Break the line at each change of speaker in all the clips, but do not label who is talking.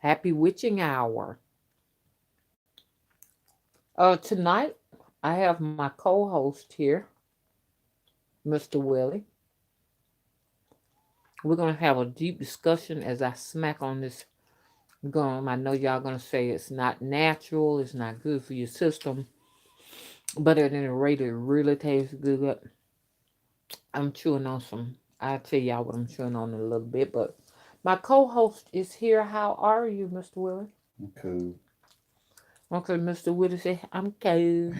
Happy witching hour. Tonight I have my co-host here, Mr. Willie. We're gonna have a deep discussion as I smack on this gum. I know y'all gonna say it's not natural, it's not good for your system, but at any rate, it really tastes good. I'm chewing on some. I'll tell y'all what I'm chewing on in a little bit, but my co-host is here. How are you, Mr. Willie?
Cool.
Okay, Mr. Willie said, I'm cool.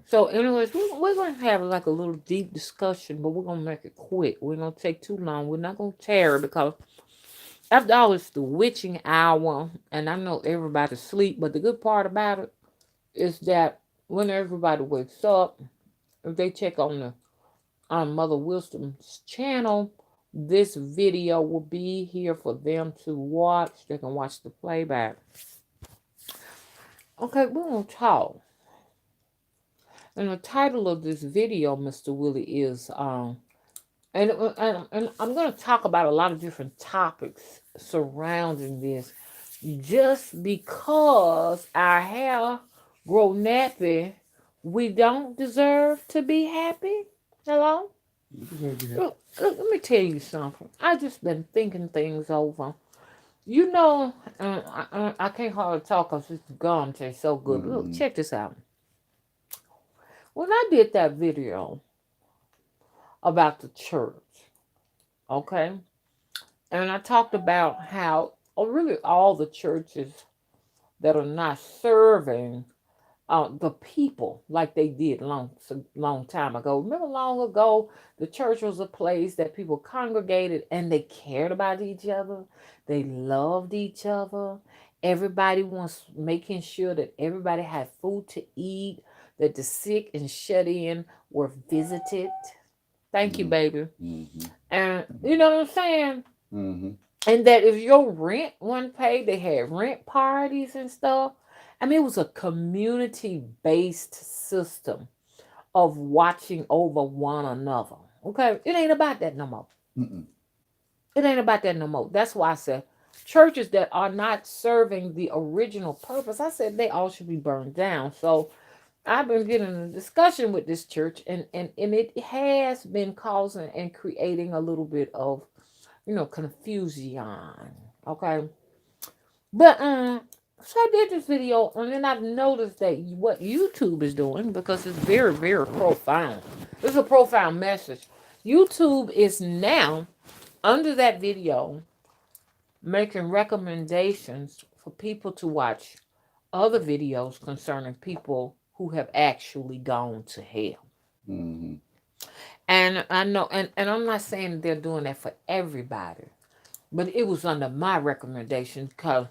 So, anyways, we're going to have like a little deep discussion, but we're going to make it quick. We're going to take too long. We're not going to tear it because, after all, it's the witching hour, and I know everybody's asleep, but the good part about it is that when everybody wakes up, if they check on the Mother Wisdom's channel, this video will be here for them to watch. They can watch the playback. Okay, we're going to talk. And the title of this video, Mr. Willie, is and I'm going to talk about a lot of different topics surrounding this, just because our hair grow nappy, we don't deserve to be happy. Hello? Look, let me tell you something. I just been thinking things over. You know, I can't hardly talk because this gum tastes so good. Look, check this out. When I did that video about the church, okay, and I talked about how really all the churches that are not serving the people like they did long time ago. Remember, long ago, the church was a place that people congregated and they cared about each other. They loved each other. Everybody was making sure that everybody had food to eat, that the sick and shut in were visited. Thank you, baby.
Mm-hmm.
And you know what I'm saying?
Mm-hmm.
And that if your rent wasn't paid, they had rent parties and stuff. I mean, it was a community based system of watching over one another. Okay, it ain't about that no more.
Mm-mm.
It ain't about that no more. That's why I said churches that are not serving the original purpose, I said they all should be burned down. So I've been getting a discussion with this church, and it has been causing and creating a little bit of, confusion. Okay. But so I did this video, and then I've noticed that what YouTube is doing, because it's very, very profound. It's a profound message. YouTube is now, under that video, making recommendations for people to watch other videos concerning people who have actually gone to hell.
Mm-hmm.
And I know, and I'm not saying they're doing that for everybody, but it was under my recommendation because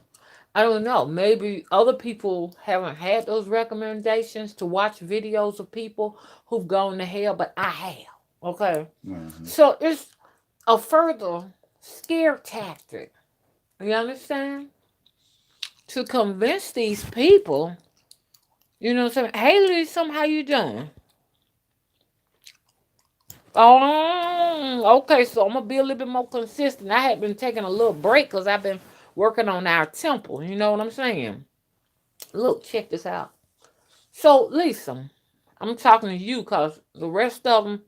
I don't know, maybe other people haven't had those recommendations to watch videos of people who've gone to hell, but I have. Okay.
Mm-hmm.
So it's a further scare tactic. You understand? To convince these people, what I'm saying? Hey, Lisa, how you doing? Oh, okay. So I'm gonna be a little bit more consistent. I had been taking a little break because I've been working on our temple. You know what I'm saying? Look, check this out. So, Lisa, I'm talking to you because the rest of them,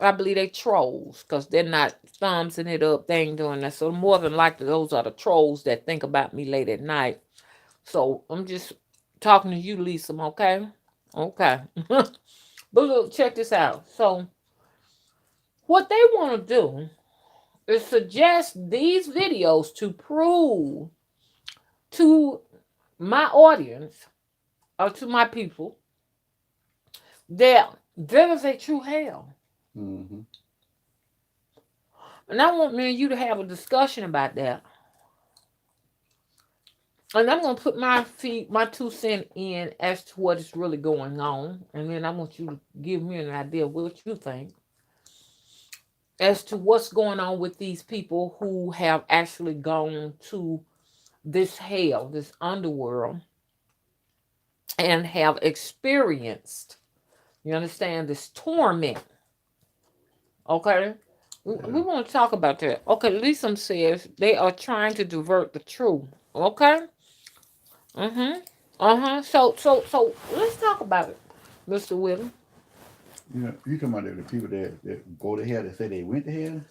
I believe they trolls because they're not thumbsing it up. They ain't doing that. So, more than likely, those are the trolls that think about me late at night. So, I'm just talking to you, Lisa, okay? Okay. But look, check this out. So, what they want to do is suggest these videos to prove to my audience or to my people that there is a true hell.
Mm-hmm.
And I want me and you to have a discussion about that. And I'm gonna put my 2 cents in as to what is really going on, and then I want you to give me an idea of what you think as to what's going on with these people who have actually gone to this hell, this underworld, and have experienced, you understand, this torment. Okay? We want to talk about that. Okay, Lisa says they are trying to divert the truth. Okay. Mm-hmm. Uh-huh. So let's talk about it, Mr. Willie.
You know, you talking about the people that go to hell that say they went to hell?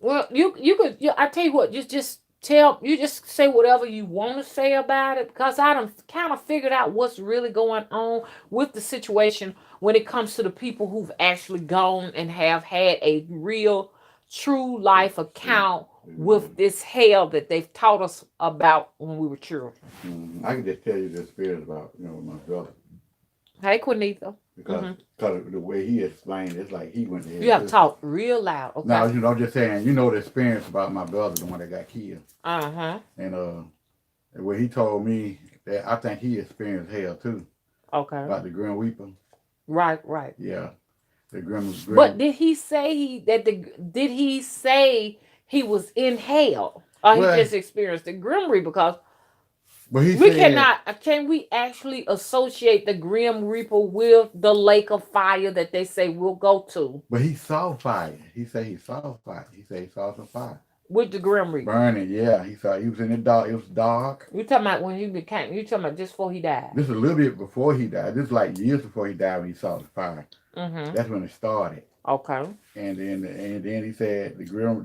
Well, you could. I tell you what, just tell you just say whatever you want to say about it because I done kind of figured out what's really going on with the situation when it comes to the people who've actually gone and have had a real, true life account with this hell that they've taught us about when we were children.
I can just tell you the experience about my brother
Hey, Quinita.
because
Mm-hmm.
the way he explained, it's like he went to hell
You have to
too.
talk real loud,
Now
okay?
I'm just saying, the experience about my brother, the one that got killed,
Uh huh.
and where he told me that I think he experienced hell too
Okay.
about the Grim Reaper.
Right, right.
Yeah, the Grim
But
Grim.
did he say did he say he was in hell? Or he
Well,
just experienced the Grim Reaper? Because
but he
we
said,
cannot can we actually associate the Grim Reaper with the lake of fire that they say we'll go to
but he saw fire. He said he saw fire. He said he saw some fire
with the Grim Reaper?
burning. Yeah, he saw he was in the dark. It was dark.
You talking about when he became you talking about just before he died.
This is a little bit before he died. This is like years before he died when he saw the fire.
Mm-hmm.
That's when it started.
Okay.
And then he said Grim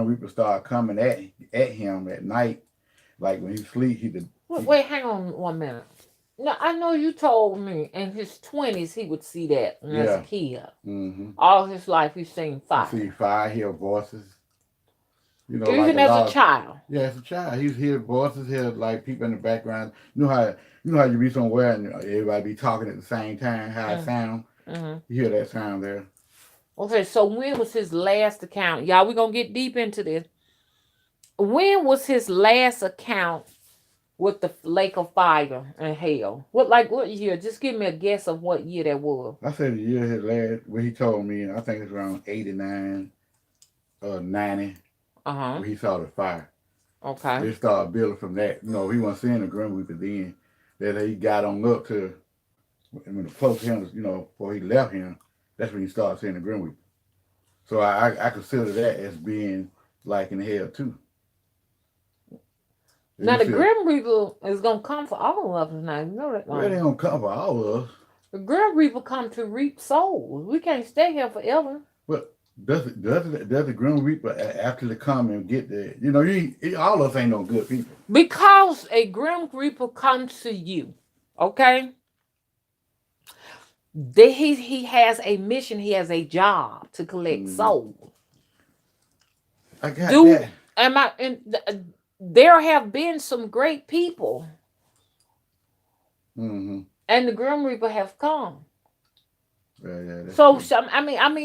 Reaper started coming at him at night, like when he sleep.
Wait, hang on 1 minute. Now I know you told me in his 20s he would see that as a
Yeah.
kid.
Mm-hmm.
All his life he's seen
He
fire.
see fire, hear voices. Like
Even
a
as a
lot.
child.
Yeah, as a child, he's hear voices, hear like people in the background. You know how you be somewhere and everybody be talking at the same time. How it sound.
Mm-hmm.
You hear that sound there.
Okay, so when was his last account? Y'all, we're gonna get deep into this. When was his last account with the lake of fire and hell? What year? Just give me a guess of what year that was.
I said the year his last, what he told me, and I think it's around 89, 90,
Uh-huh.
where he saw the fire.
Okay.
They started building from that. He wasn't seeing the Grim Reaper then. That he got on up to when the close to him, before he left him, that's when he started seeing the Grim Reaper. So I consider that as being like in hell too.
Now
You
the
feel,
Grim Reaper is gonna come for all of us now. You know that,
well, they don't cover all of us.
The Grim Reaper come to reap souls. We can't stay here forever.
But does the Grim Reaper after they come and get the all of us ain't no good people.
Because a Grim Reaper comes to you, okay? He has a mission, he has a job to collect
Mm,
souls.
I got
Do
that.
am I and there have been some great people
Mm-hmm.
and the Grim Reaper have come.
Yeah, that's
So
true.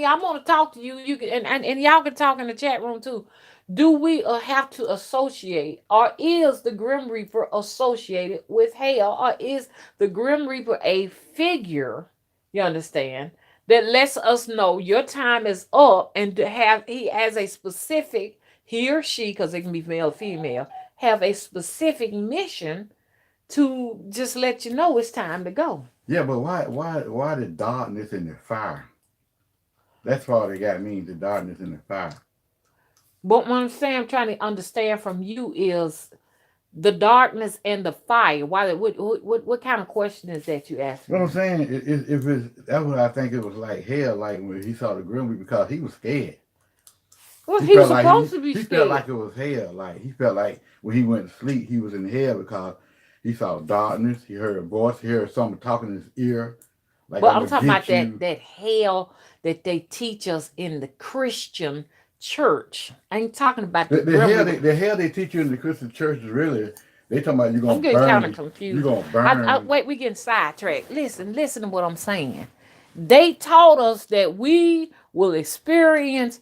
I want to talk to you. You can and y'all can talk in the chat room too. Do we have to associate, or is the Grim Reaper associated with hell, or is the Grim Reaper a figure? You understand that lets us know your time is up, and to have he has a specific he or she, because it can be male or female, have a specific mission to just let you know it's time to go.
Yeah, but why the darkness and the fire? That's all they got means the darkness and the fire.
But what I'm trying to understand from you is the darkness and the fire. Why? What kind of question is that you asked
What
me?
I'm saying, if it's that's what I think it was like hell, like when he saw the Grim Reaper because he was scared.
Well,
He
he was
felt like
supposed to be
he felt
scared.
like it was hell. Like he felt like when he went to sleep, he was in hell because he saw darkness. He heard a voice. He heard someone talking in his ear, like
But
I'm
I'm
gonna
talking about
get you.
that hell that they teach us in the Christian church. I ain't talking about the
The
Grim
hell
Reaper.
they teach you in the Christian church is really they talking about you're
I'm
gonna
getting kind of
burn. You're
confused.
gonna burn.
Wait, we getting sidetracked. Listen to what I'm saying. They taught us that we will experience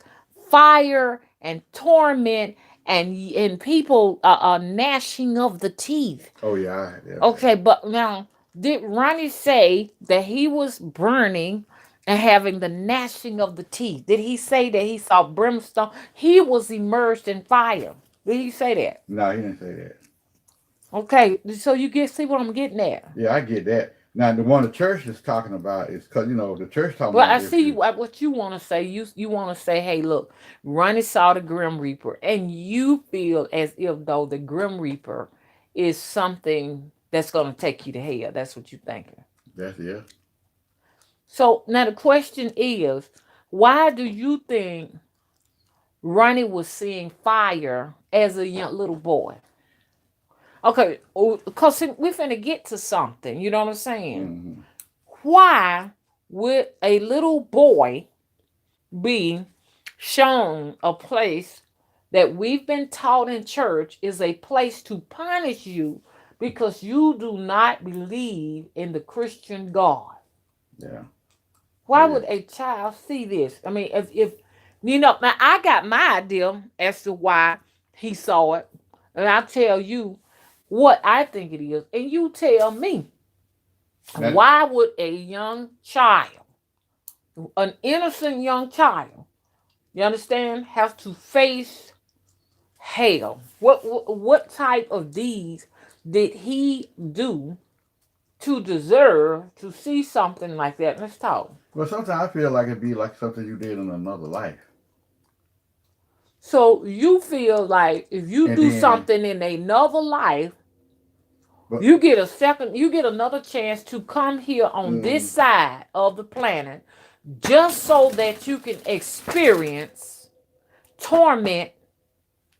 fire and torment and people gnashing of the teeth.
Oh yeah, yeah.
Okay, but now did Ronnie say that he was burning and having the gnashing of the teeth? Did he say that he saw brimstone? He was immersed in fire. Did he say that?
No, he didn't say that.
Okay, so you get see what I'm getting at.
Yeah, I get that. Now, the one the church is talking about is because, the church talking
But
about
I
this
see
is,
what you want to say. You want to say, hey, look, Ronnie saw the Grim Reaper, and you feel as if though the Grim Reaper is something that's going to take you to hell. That's what you're thinking.
that's, yeah.
So now the question is, why do you think Ronnie was seeing fire as a young little boy? Okay, because we finna get to something. You know what I'm saying?
Hmm.
Why would a little boy be shown a place that we've been taught in church is a place to punish you because you do not believe in the Christian God?
Yeah.
Why
Yeah.
would a child see this? I mean, if you know, now I got my idea as to why he saw it, and I'll tell you what I think it is, and you tell me
That,
why would a young child, an innocent young child, you understand, have to face hell? What type of deeds did he do to deserve to see something like that? Let's talk.
well, sometimes I feel like it'd be like something you did in another life.
So you feel like if you
And
do
then,
something in another life,
but,
you get a second, you get another chance to come here on this
mm,
side of the planet just so that you can experience torment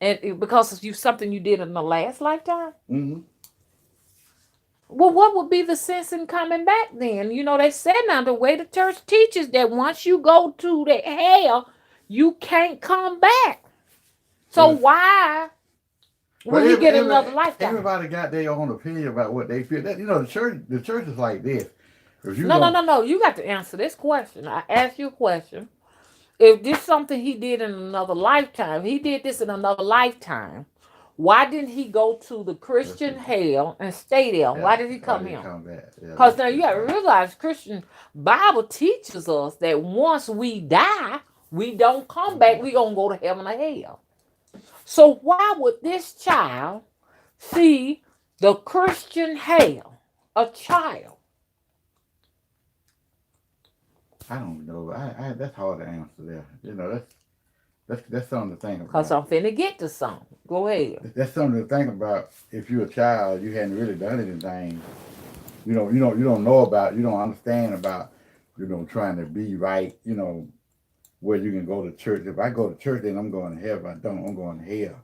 and because of you something you did in the last lifetime.
mm,
Well, what would be the sense in coming back then? You know, they said now the way the church teaches that once you go to the hell, you can't come back. So
but,
why
but
would he get another lifetime?
everybody got their own opinion about what they feel. That, the church is like this. If you
No, no,
don't,
no, no. You got to answer this question. I asked you a question. If this is something he did in another lifetime, he did this in another lifetime. Why didn't he go to the
let's see.
Christian hell and stay there?
Yeah,
Why did he
why
come
did it
here?
come back? Yeah,
Because
that's
now
a
you
good
got to
point.
realize Christian Bible teaches us that once we die, we don't come back. We gonna go to heaven or hell. So why would this child see the Christian hell? A child.
I don't know. That's hard to answer there. That's something to think
Because
about.
I'm finna get to some. Go ahead.
That's something to think about. If you're a child, you hadn't really done anything. You don't know about. You don't understand about. Trying to be right. Where you can go to church. If I go to church, then I'm going to heaven. If I don't, I'm going to hell.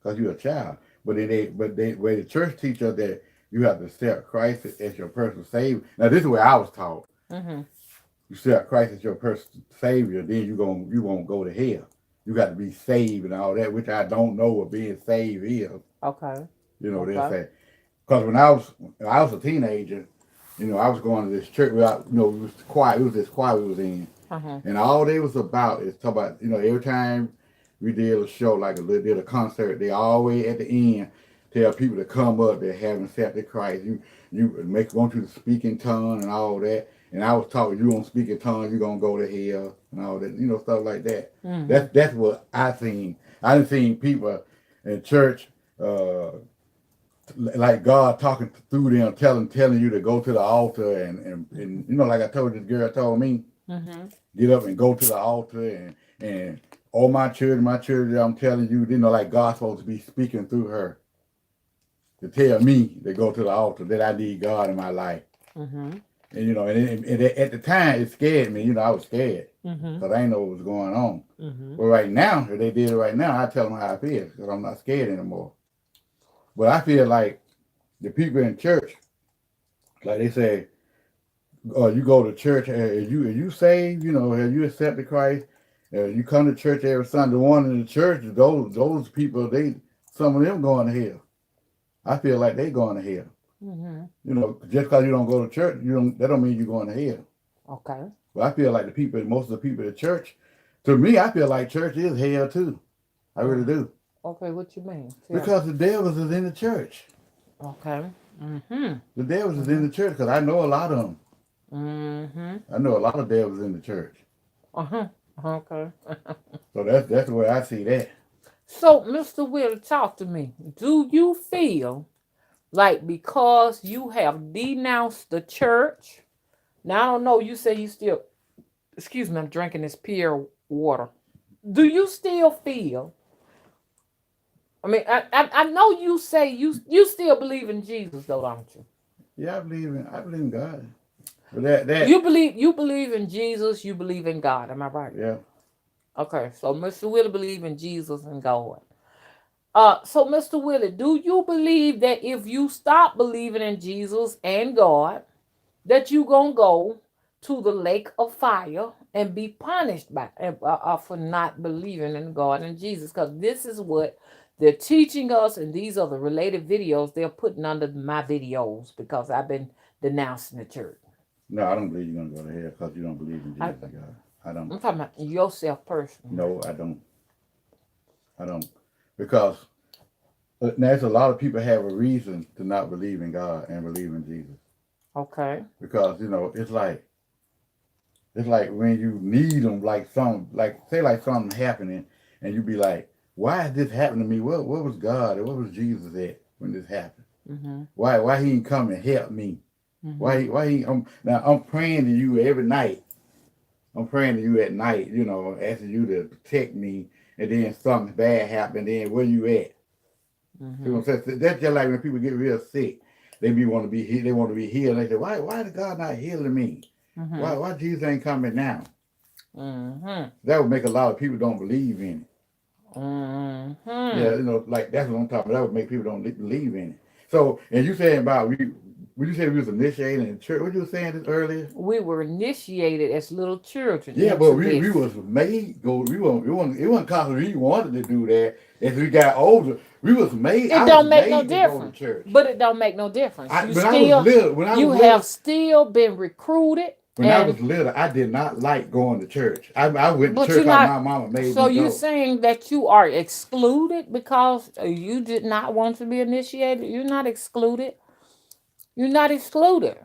Because you're a child. But where the church teaches that you have to accept Christ as your personal savior. Now this is where I was taught.
Mm-hmm.
You accept Christ as your personal savior, then you won't go to hell. You got to be saved and all that, which I don't know what being saved is.
Okay.
They'll
Okay.
say because when I was a teenager, I was going to this church. It was choir. It was this choir we was in,
Uh-huh.
and all they was about is talk about every time we did a show like did a concert, they always at the end tell people to come up that haven't accepted Christ. You want you to speak in tongues and all that. And I was taught you don't speak in tongues, you're gonna go to hell and all that, stuff like that.
Mm-hmm.
That's what I seen. I didn't seen people in church uh, like God talking through them, telling you to go to the altar and like I told this girl told me,
Mm-hmm.
get up and go to the altar and all my children, I'm telling you, like God's supposed to be speaking through her to tell me to go to the altar that I need God in my life.
Mm-hmm.
And at the time it scared me. I was scared
Mm-hmm.
because I didn't know what was going on.
Mm-hmm.
But right now, if they did it right now, I tell them how I feel because I'm not scared anymore. But I feel like the people in church, like they say, you go to church, you saved, have you accepted Christ, you come to church every Sunday. The one in the church, those people, some of them going to hell. I feel like they going to hell.
Mm-hmm.
Just because you don't go to church, that don't mean you're going to hell.
Okay.
But I feel like most of the people at church, to me, I feel like church is hell too. I really
Oh.
do.
Okay, what you mean? Tell me.
Because the devils is in the church.
Okay. Mm-hmm.
The devils is
Mm-hmm.
in the church because I know a lot of them.
Mm-hmm.
I know a lot of devils in the church.
Uh-huh. Okay.
So that's the way I see that.
So, Mr. Will, talk to me. Do you feel Like, because you have denounced the church. Now, I don't know. You say you still, excuse me, I'm drinking this pure water. Do you still feel? I mean, I know you say you still believe in Jesus, though, don't you?
Yeah, I believe in God. But that
You believe in Jesus. You believe in God. Am I right?
yeah.
Okay, so Mr. Willie believe in Jesus and God. So Mr. Willie, do you believe that if you stop believing in Jesus and God, that you gonna go to the lake of fire and be punished by for not believing in God and Jesus? Because this is what they're teaching us, and these are the related videos they're putting under my videos because I've been denouncing the church.
No, I don't believe you're gonna go to hell because you don't believe in
I,
Jesus and God. I don't.
I'm talking about yourself personally.
No, I don't. I don't. Because there's a lot of people have a reason to not believe in God and believe in Jesus.
Okay.
Because it's like when you need them, like some, like say like something happening, and you be like, why is this happening to me? What was God or what was Jesus at when this happened?
Mm-hmm.
Why he didn't come and help me?
Mm-hmm.
Why he now I'm praying to you every night. I'm praying to you at night, asking you to protect me, and then something bad happened. Then where you at? You know
Mm-hmm.
what I'm saying? That's just like when people get real sick. They want to be healed. They want to be healed. They say, why is God not healing me?
Mm-hmm.
Why Jesus ain't coming now?
Mm-hmm.
That would make a lot of people don't believe in it. Yeah,
Mm-hmm.
like that's what I'm talking about. That would make people don't believe in it. So, and you saying about when you said we was initiating in church, what you were saying this earlier?
We were initiated as little children
Yeah, but
into
we
this.
was made go. It wasn't cause we wanted to do that. As we got older, we was made.
It
I was
don't make no
made to go to
difference.
church.
But it don't make no difference.
When I was little,
You have still been recruited,
when I
and
was little, I did not like going to church. I went to
but
church
you're
because
not.
my mama made
So
me
you
go.
saying that you are excluded because you did not want to be initiated? You're not excluded. You're not excluded.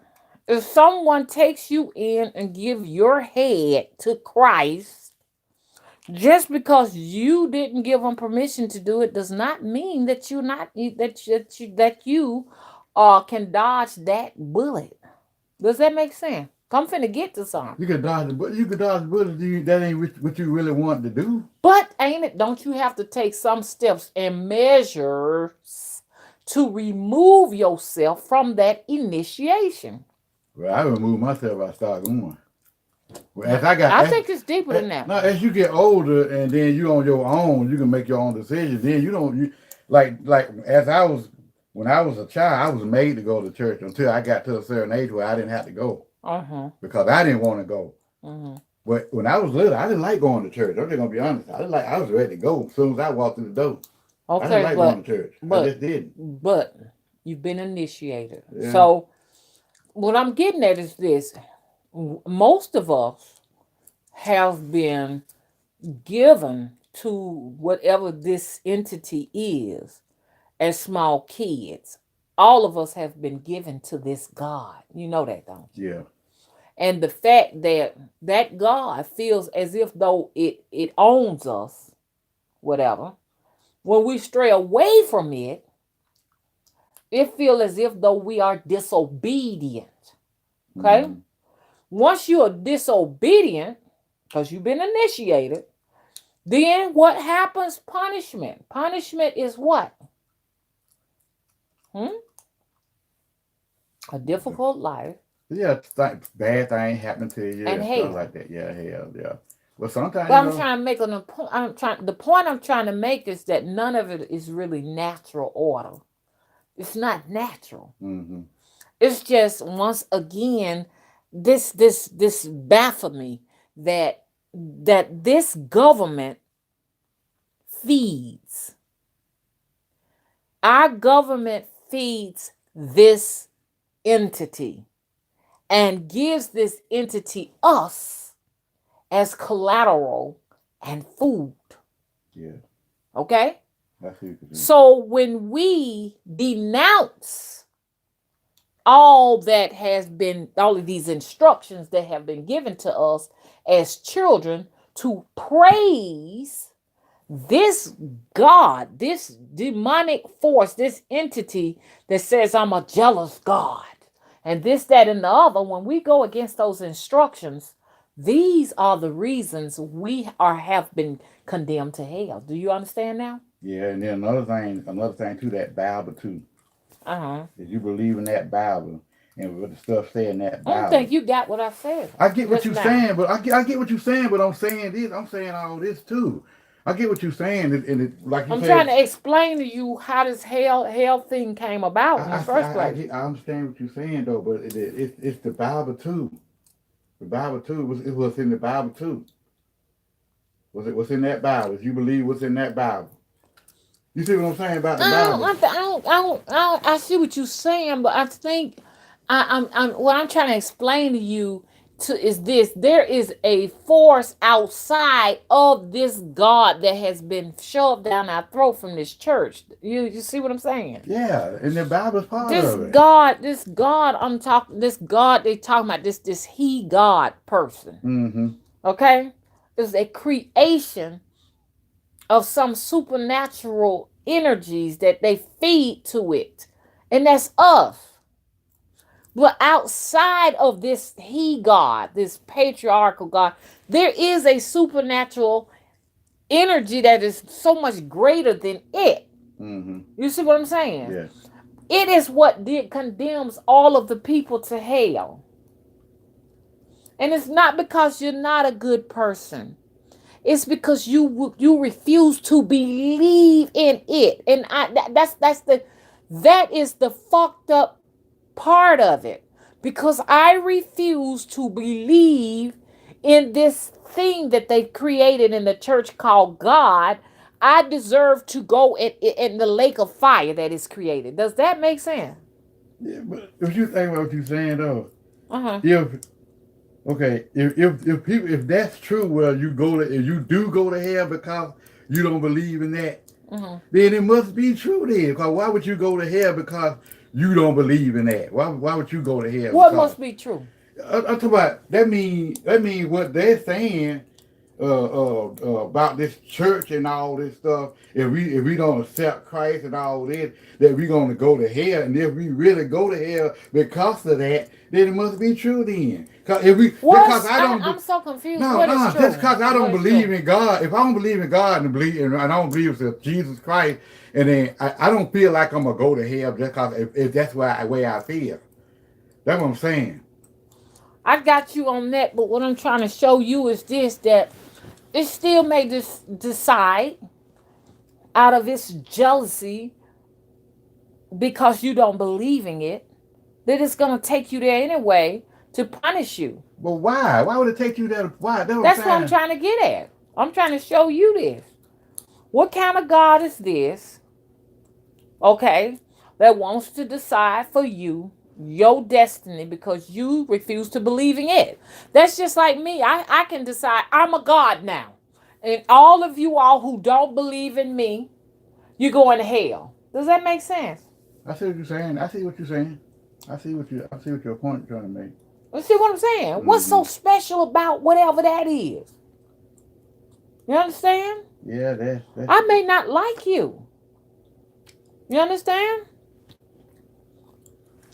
If someone takes you in and give your head to Christ, just because you didn't give them permission to do it does not mean that you're not that you can dodge that bullet. Does that make sense? I'm finna get to something.
You could dodge the bullet. That ain't what you really want to do.
But ain't it? Don't you have to take some steps and measures to remove yourself from that initiation?
Well, I removed myself. I started going. Well,
No,
as I got
I think it's deeper than that.
now as you get older and then you on your own, you can make your own decisions. Then you don't you like as I was when I was a child, I was made to go to church until I got to a certain age where I didn't have to go
Uh-huh.
because I didn't want to go.
Uh-huh.
But when I was little, I didn't like going to church. I'm just gonna be honest. I was ready to go as soon as I walked through the door. I didn't
Okay,
like going to church. I
but
just didn't.
but you've been initiated.
Yeah.
So what I'm getting at is this: most of us have been given to whatever this entity is as small kids. All of us have been given to this God. You know that, don't you?
Yeah.
And the fact that that God feels as if though it owns us, whatever. When we stray away from it, it feels as if though we are disobedient. Okay?
Mm-hmm.
Once you are disobedient, because you've been initiated, then what happens? Punishment. Punishment is what? Hmm? A difficult life
Yeah, bad things happen to you
and
and stuff
hell.
like that. Yeah, hell, yeah. Well, sometimes
But I'm trying to make an point. The point I'm trying to make is that none of it is really natural order. It's not natural.
Mm-hmm.
It's just once again, this baffled me that this government feeds. Our government feeds this entity and gives this entity us as collateral and food.
Yeah,
Okay?
that's what you could do.
So when we denounce all of these instructions that have been given to us as children to praise This God, this demonic force, this entity that says I'm a jealous God, and this, that, and the other, when we go against those instructions, these are the reasons we are have been condemned to hell. Do you understand now?
Yeah, and then another thing too, that Bible too.
Uh-huh.
If you believe in that Bible and what the stuff say in that
I don't
Bible,
think you got what I said.
I get what
Just
you're
now.
saying, but I get what you're saying, but I'm saying this, I'm saying all this too. I get what you're saying, like you
I'm trying
said,
to explain to you how this hell thing came about in the first place.
I understand what you're saying though, but it's the Bible too. The Bible too it was in the Bible too. Was it what's in that Bible? If you believe what's in that Bible, you see what I'm saying about the Bible?
I see what you're saying, but I think what I'm trying to explain to you is this: there is a force outside of this God that has been shoved down our throat from this church. You see what I'm saying?
Yeah, and the Bible's part
This
of it.
God, this God I'm talking, this God they talking about, this He God person.
Mm-hmm.
Okay, is a creation of some supernatural energies that they feed to it. And that's us. But outside of this He God, this patriarchal God, there is a supernatural energy that is so much greater than it.
Mm-hmm.
You see what I'm saying?
Yeah.
It is what condemns all of the people to hell. And it's not because you're not a good person. It's because you refuse to believe in it, and that is the fucked up part of it. Because I refuse to believe in this thing that they've created in the church called God. I deserve to go in the lake of fire that is created. Does that make sense?
Yeah, but if you think about what you're saying though,
Uh huh.
if okay, if people if that's true, well, if you do go to hell because you don't believe in that,
Uh-huh.
then it must be true then. Because why would you go to hell because you don't believe in that? Why would you go to hell
What
because
must be true?
I'm talking about that mean what they're saying about this church and all this stuff. If we don't accept Christ and all this, that we're gonna go to hell, and if we really go to hell because of that, then it must be true then. Cause if we because I don't
I'm so confused.
no
What is
no just
true?
because I
What
don't
is
believe
true?
in God. If I don't believe in God and I don't believe in Jesus Christ, and then I don't feel like I'm gonna go to hell just because if that's way I feel. That's what I'm saying.
I got you on that, but what I'm trying to show you is this: that it still may decide out of its jealousy because you don't believe in it that it's gonna take you there anyway to punish you.
But why? Why would it take you there? Why? That's what I'm
That's what I'm
saying.
trying to get at. I'm trying to show you this. What kind of God is this? Okay, that wants to decide for you your destiny because you refuse to believe in it. That's just like me. I can decide I'm a God now. And all of you all who don't believe in me, you're going to hell. Does that make sense?
I see what you're saying. I see what you're saying. I see what your point you're trying to make.
You see what I'm saying? What's
Mm-hmm.
so special about whatever that is? You understand?
Yeah, that's
I may not like you. You understand?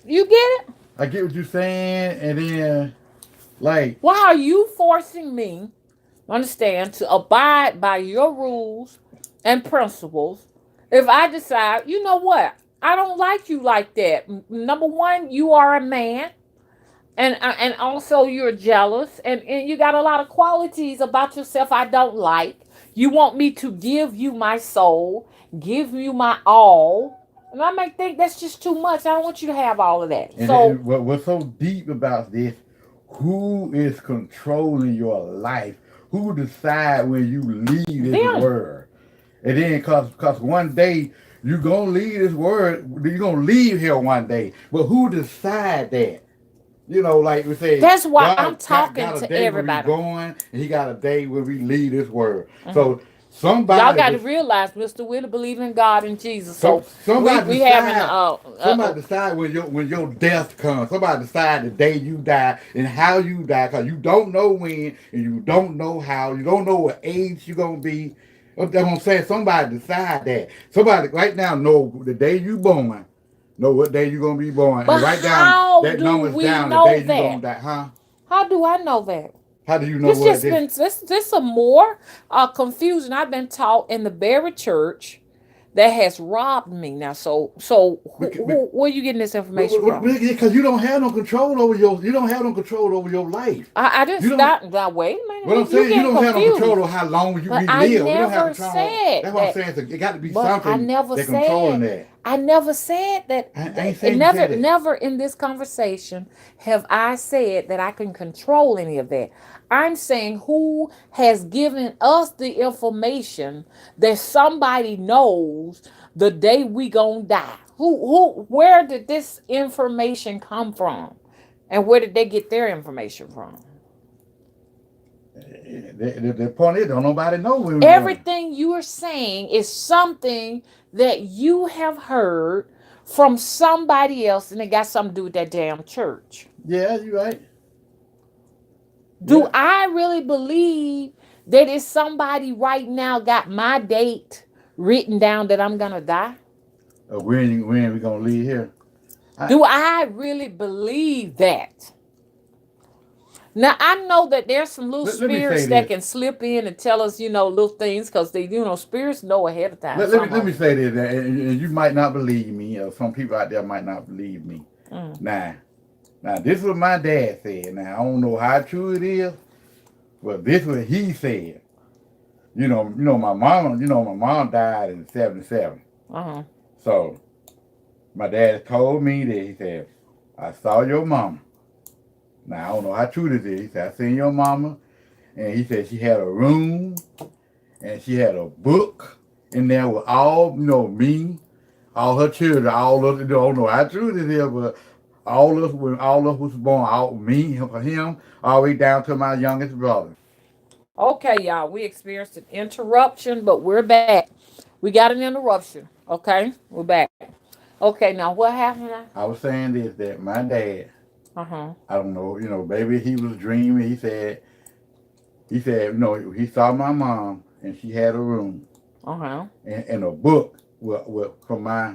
You get it?
I get what you're saying, and then like
Why are you forcing me, understand, to abide by your rules and principles if I decide, you know what? I don't like you like that. Number one, you are a man. And also you're jealous and you got a lot of qualities about yourself I don't like. You want me to give you my soul, give you my all. And I may think that's just too much. I don't want you to have all of that.
and
So
then what's so deep about this? Who is controlling your life? Who decide when you leave this
them.
world? And then cause one day you gonna leave this world, you're gonna leave here one day. But who decide that? Like we say,
That's why I'm
God
talking
got a
to
day where we
everybody.
born, and He got a day where we leave this world.
Mhm.
So
Y'all
somebody,
got to realize, Mr. Willie believe in God and Jesus.
so
So
somebody
we having
decide, somebody decide when your death comes. Somebody decide the day you die and how you die, because you don't know when and you don't know how. You don't know what age you're gonna be. That's what I'm saying. Somebody decide that. Somebody right now know the day you born, know what day you gonna be born,
But
and write down
how
that
do
numbers
we
down the
know
day you gonna
that?
die, huh?
How do I know that?
How do you know
This
what
just
this?
been this some more confusion I've been taught in the very church that has robbed me now. So where are you getting this information from?
Because you don't have no control over you don't have no control over your life.
I
You
just
don't.
not now. Wait a
What I'm
minute, you
saying, you
getting
don't have no control
confused.
over how long
But
we
I
live. We don't have
never
control.
said
That's what I'm
that.
saying. So it got to be
But I
something
never
that controlling
said.
that.
I never said that.
I ain't
It
saying you
never,
said that.
never in this conversation have I said that I can control any of that. I'm saying who has given us the information that somebody knows the day we gonna die. Where did this information come from? And where did they get their information from?
The point is, don't nobody know when we're going.
Everything you are saying is something that you have heard from somebody else and it got something to do with that damn church.
Yeah, you right.
Do
Yeah.
I really believe that it's somebody right now got my date written down that I'm gonna die?
When we gonna leave here? I,
Do I really believe that? Now I know that there's some little
let me say
spirits that
this.
can slip in and tell us, little things because they, spirits know ahead of time. Some
Let
of
me
them.
say this, and you might not believe me, or some people out there might not believe me.
Mm.
Now, now this is what my dad said. Now I don't know how true it is, but this is what he said. My mom died in '77.
Uh-huh.
So my dad told me that he said, I saw your mama. Now I don't know how true this is. He said, I seen your mama, and he said she had a room and she had a book in there with all, me, all her children, all of, I don't know how true this is, but when all of us was born, all me, him, all the way down to my youngest brother.
Okay, y'all, we experienced an interruption, but we're back. We got an interruption. Okay, we're back. Okay, now what happened now?
I was saying this, that my dad,
Uh huh.
I don't know, maybe he was dreaming. He said, he saw my mom and she had a room
Uh huh.
and a book from my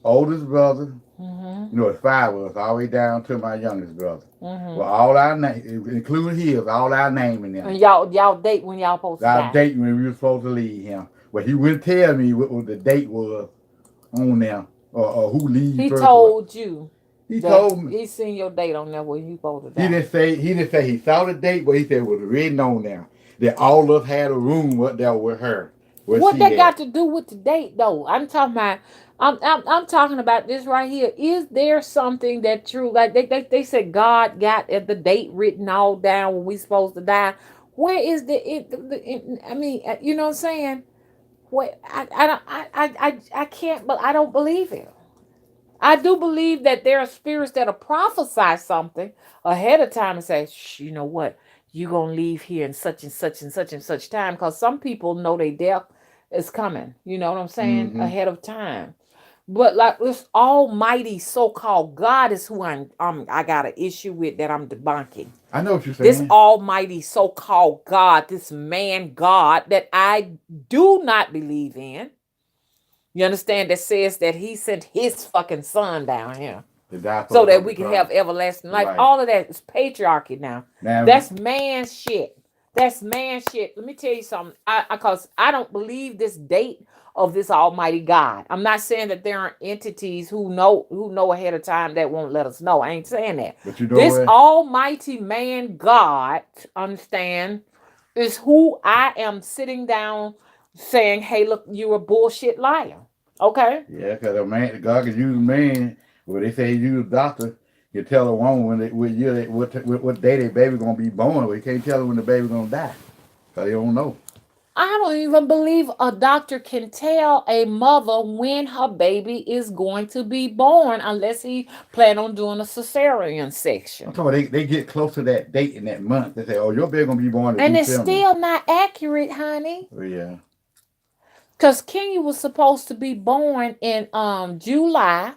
oldest brother.
Mhm.
It's five of us, all the way down to my youngest brother. Well,
Mhm.
all our name, including his, all our name in them.
And y'all date when y'all supposed to
Our
die.
date when we were supposed to leave him. But he wouldn't tell me what the date was on them or who leaves
He
first. Or
told you
he
that
told me.
he seen your date on there when you supposed to
He
die.
didn't say he saw the date, but he said it was written on there that all of us had a room what there with her. Where
What
she
that got
at?
to do with the date though? I'm talking about. I'm talking about this right here. Is there something that true? Like they said God got at the date written all down when we supposed to die. Where is I mean, you know what I'm saying? What I don't I can't, but I don't believe it. I do believe that there are spirits that'll prophesy something ahead of time and say, Shh, you know what, you're gonna leave here in such and such and such and such time. Because some people know their death is coming, you know what I'm saying,
Mm-hmm.
ahead of time. But like this almighty so-called God is who I got an issue with that I'm debunking.
I know what you're
This
saying.
almighty so-called God, this man God that I do not believe in. You understand? That says that he sent his fucking son down here
To die for
so
us
that
on the
we can
cross.
have everlasting life.
Right.
All of that is patriarchy now.
Now,
That's man shit. That's man shit. Let me tell you something. Because I don't believe this date of this Almighty God. I'm not saying that there aren't entities who know ahead of time that won't let us know. I ain't saying that.
but you know
This
what?
Almighty man God, understand, is who I am sitting down saying, "Hey, look, you're a bullshit liar." Okay.
Yeah, because a man, God can use a man. Well, they say he use a doctor. You tell a woman what year, what day their baby gonna be born. But you can't tell her when the baby gonna die, cause they don't know.
I don't even believe a doctor can tell a mother when her baby is going to be born unless he plan on doing a cesarean
I'm
section.
talking about they get close to that date in that month. They say, "Oh, your baby gonna be born in
And it's
December."
still not accurate, honey.
Oh yeah.
Because Kenya was supposed to be born in July.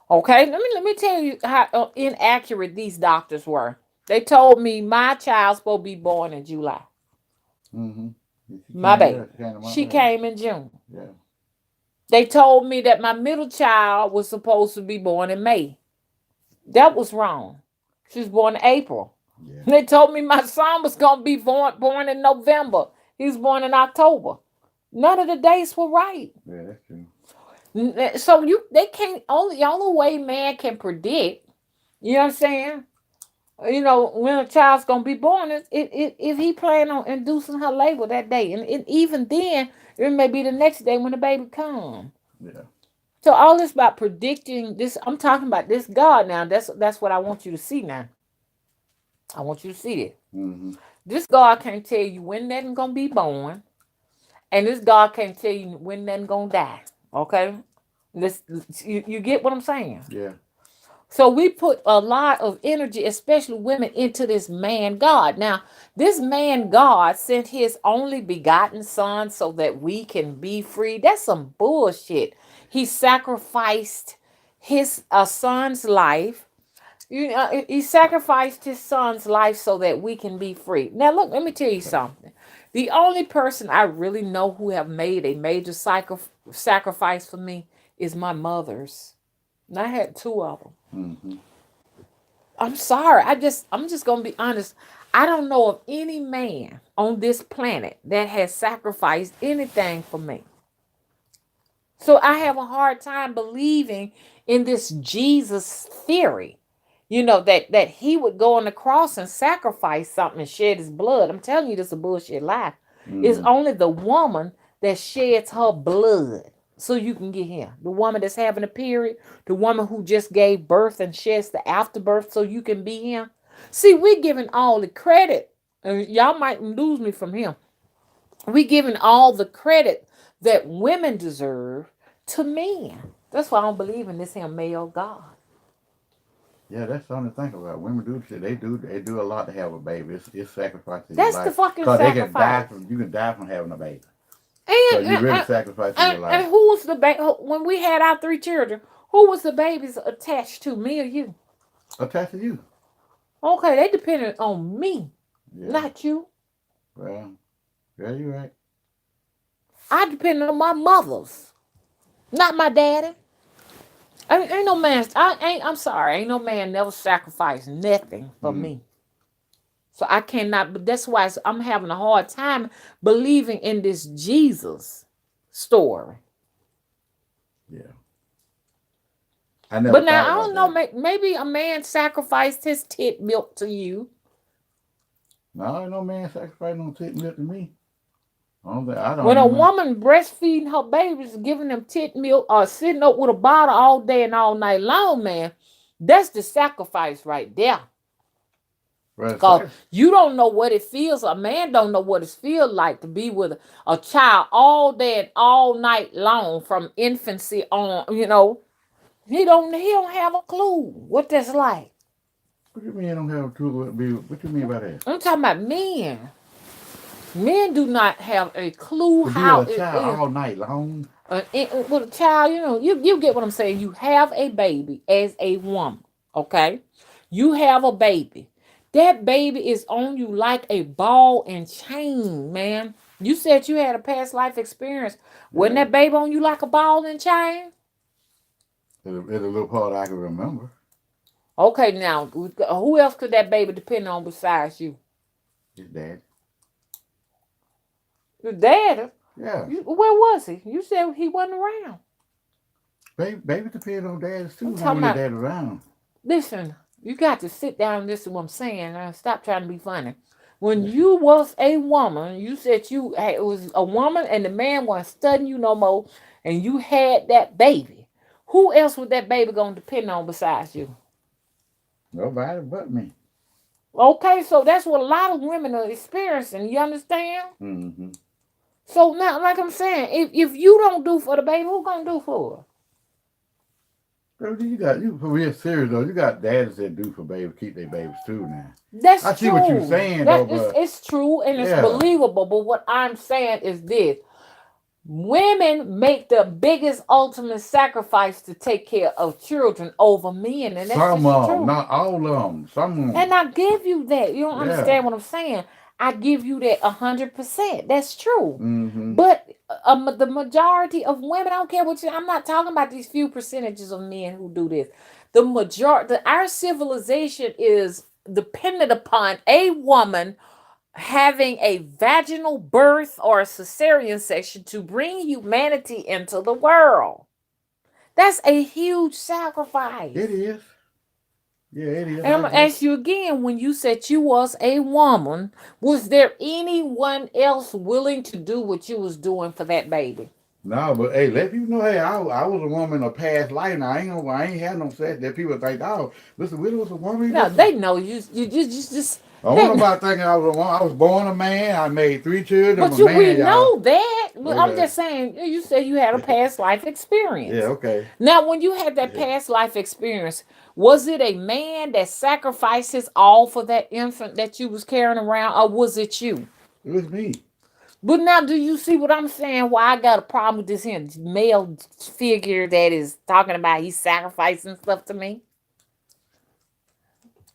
Okay, let me tell you how inaccurate these doctors were. They told me my child's supposed to be born in July.
Mm-hmm. She
My
came
baby.
there. She came to my
She
baby.
came in June.
Yeah.
They told me that my middle child was supposed to be born in May. That was wrong. She was born in April.
Yeah.
They told me my son was going to be born in November. He was born in October. None of the dates were right.
Yeah, that's true.
So they can't, only way man can predict, you know what I'm saying? When a child's gonna be born, if he plan on inducing her labor that day, and even then, it may be the next day when the baby comes.
Yeah.
So all this about predicting this, I'm talking about this God now. That's what I want you to see now. I want you to see it.
Mm-hmm.
This God can't tell you when that's gonna be born, and this God can't tell you when that's gonna die. Okay, this you get what I'm saying?
Yeah.
So we put a lot of energy, especially women, into this man God. Now, this man God sent his only begotten son so that we can be free. That's some bullshit. He sacrificed his son's life. He sacrificed his son's life so that we can be free. Now, look, let me tell you something. The only person I really know who have made a major sacrifice for me is my mother's. And I had two of them.
Mm-hmm.
I'm sorry. I'm just gonna be honest. I don't know of any man on this planet that has sacrificed anything for me. So I have a hard time believing in this Jesus theory. That he would go on the cross and sacrifice something and shed his blood. I'm telling you, this is a bullshit lie. It's
Mm-hmm.
only the woman that sheds her blood so you can get him. The woman that's having a period, the woman who just gave birth and sheds the afterbirth so you can be him. See, we're giving all the credit, and y'all might lose me from him. We're giving all the credit that women deserve to men. That's why I don't believe in this here male God.
Yeah, that's something to think about. Women do shit. They do a lot to have a baby. It's sacrificing your
That's the
life.
fucking
Cause they can die
sacrifice.
from you can die from having a baby. So
And
you
and,
really
and,
sacrificing your
and
life.
who was the baby when we had our three children? Who was the babies attached to, me or you?
Attached to you.
Okay, they depended on me,
Yeah.
not you.
Well, yeah, you're right.
I depended on my mothers, not my daddy. Ain't no man. I'm sorry. Ain't no man never sacrificed nothing for
Mm.
me. So I cannot. But that's why I'm having a hard time believing in this Jesus story.
Yeah. I never
But now
thought
I
about
don't know.
that.
Maybe a man sacrificed his tit milk to you.
No, ain't no man sacrificing no tit milk to me. I don't
When a
even.
woman breastfeeding her babies, giving them tit milk, or sitting up with a bottle all day and all night long, man, that's the sacrifice right there.
Well,
Cause you don't know what it feels. A man don't know what it feels like to be with a child all day and all night long from infancy on. He don't have a clue what that's like.
what you mean I don't have a clue what you mean by that?
I'm talking about men. Men do not have a clue
To be with
how
a
it
child
is.
all night long?
With a child, you get what I'm saying. You have a baby as a woman, okay? You have a baby. That baby is on you like a ball and chain, man. You said you had a past life experience. Wasn't
Yeah.
that baby on you like a ball and chain?
It's a little part I can remember.
Okay, now who else could that baby depend on besides you?
His dad.
Your dad.
Yeah.
Where was he? You said he wasn't around.
Baby depend on dads
I'm
too
talking
when their
about.
dad around.
Listen, you got to sit down and listen to what I'm saying. Now stop trying to be funny. When you was a woman, you said it was a woman and the man wasn't studying you no more, and you had that baby. Who else was that baby gonna depend on besides you?
Nobody but me.
Okay, so that's what a lot of women are experiencing. You understand?
Mm-hmm.
So now, like I'm saying, if you don't do for the baby, who gonna do for her?
You for real serious though. You got dads that do for babies, keep their babies too now. I
That's
see what you're
true.
saying though,
That is
but
it's true and it's
yeah,
believable. But what I'm saying is this: women make the biggest ultimate sacrifice to take care of children over men, and that's
some
just the
of them,
truth.
not all of them. Some of them.
And I give you that. You don't
Yeah,
understand what I'm saying. I give you that 100%. That's true.
Mm-hmm.
But the majority of women, I don't care what you. I'm not talking about these few percentages of men who do this. The majority, our civilization is dependent upon a woman having a vaginal birth or a cesarean section to bring humanity into the world. That's a huge sacrifice.
It is. Yeah, it is.
And
I
I'm gonna
agree.
ask you again, when you said you was a woman, was there anyone else willing to do what you was doing for that baby?
No, but hey, let people know. Hey, I was a woman in a past life. Now I ain't had no sex. That people think, oh, listen, Willie was a woman.
No, they know you just
I don't know
they.
about thinking I was a woman. I was born a man. I made 3 children. I'm
But
a
we
man, y'all.
know that. But I'm
Okay.
just saying, you said you had a past life
Yeah.
experience.
Okay.
Now, when you had that
Yeah.
past life experience, was it a man that sacrificed his all for that infant that you was carrying around, or was it you?
It was me.
But now, do you see what I'm saying? Why I got a problem with this here male figure that is talking about he's sacrificing stuff to me?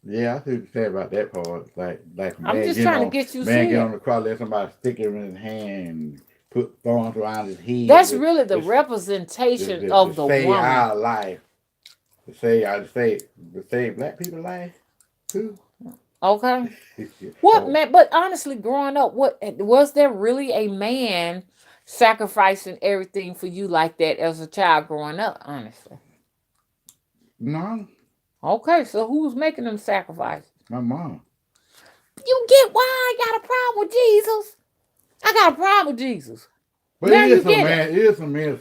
Yeah, I see what you say about that part. Like
I'm just trying to get you to
man
see
get
it.
on the cross, let somebody stick him in his hand, and put thorns around his head
That's
to,
really the
to,
representation
to
of the
save
woman.
our life, to save black people's life too.
Okay. What
So
man? But honestly, growing up, what was there really a man sacrificing everything for you like that as a child growing up? Honestly.
no,
Okay, so who's making them sacrifices?
my mom.
You get why I got a problem with Jesus? I got a problem with Jesus.
But
Now you get it.
it is some men that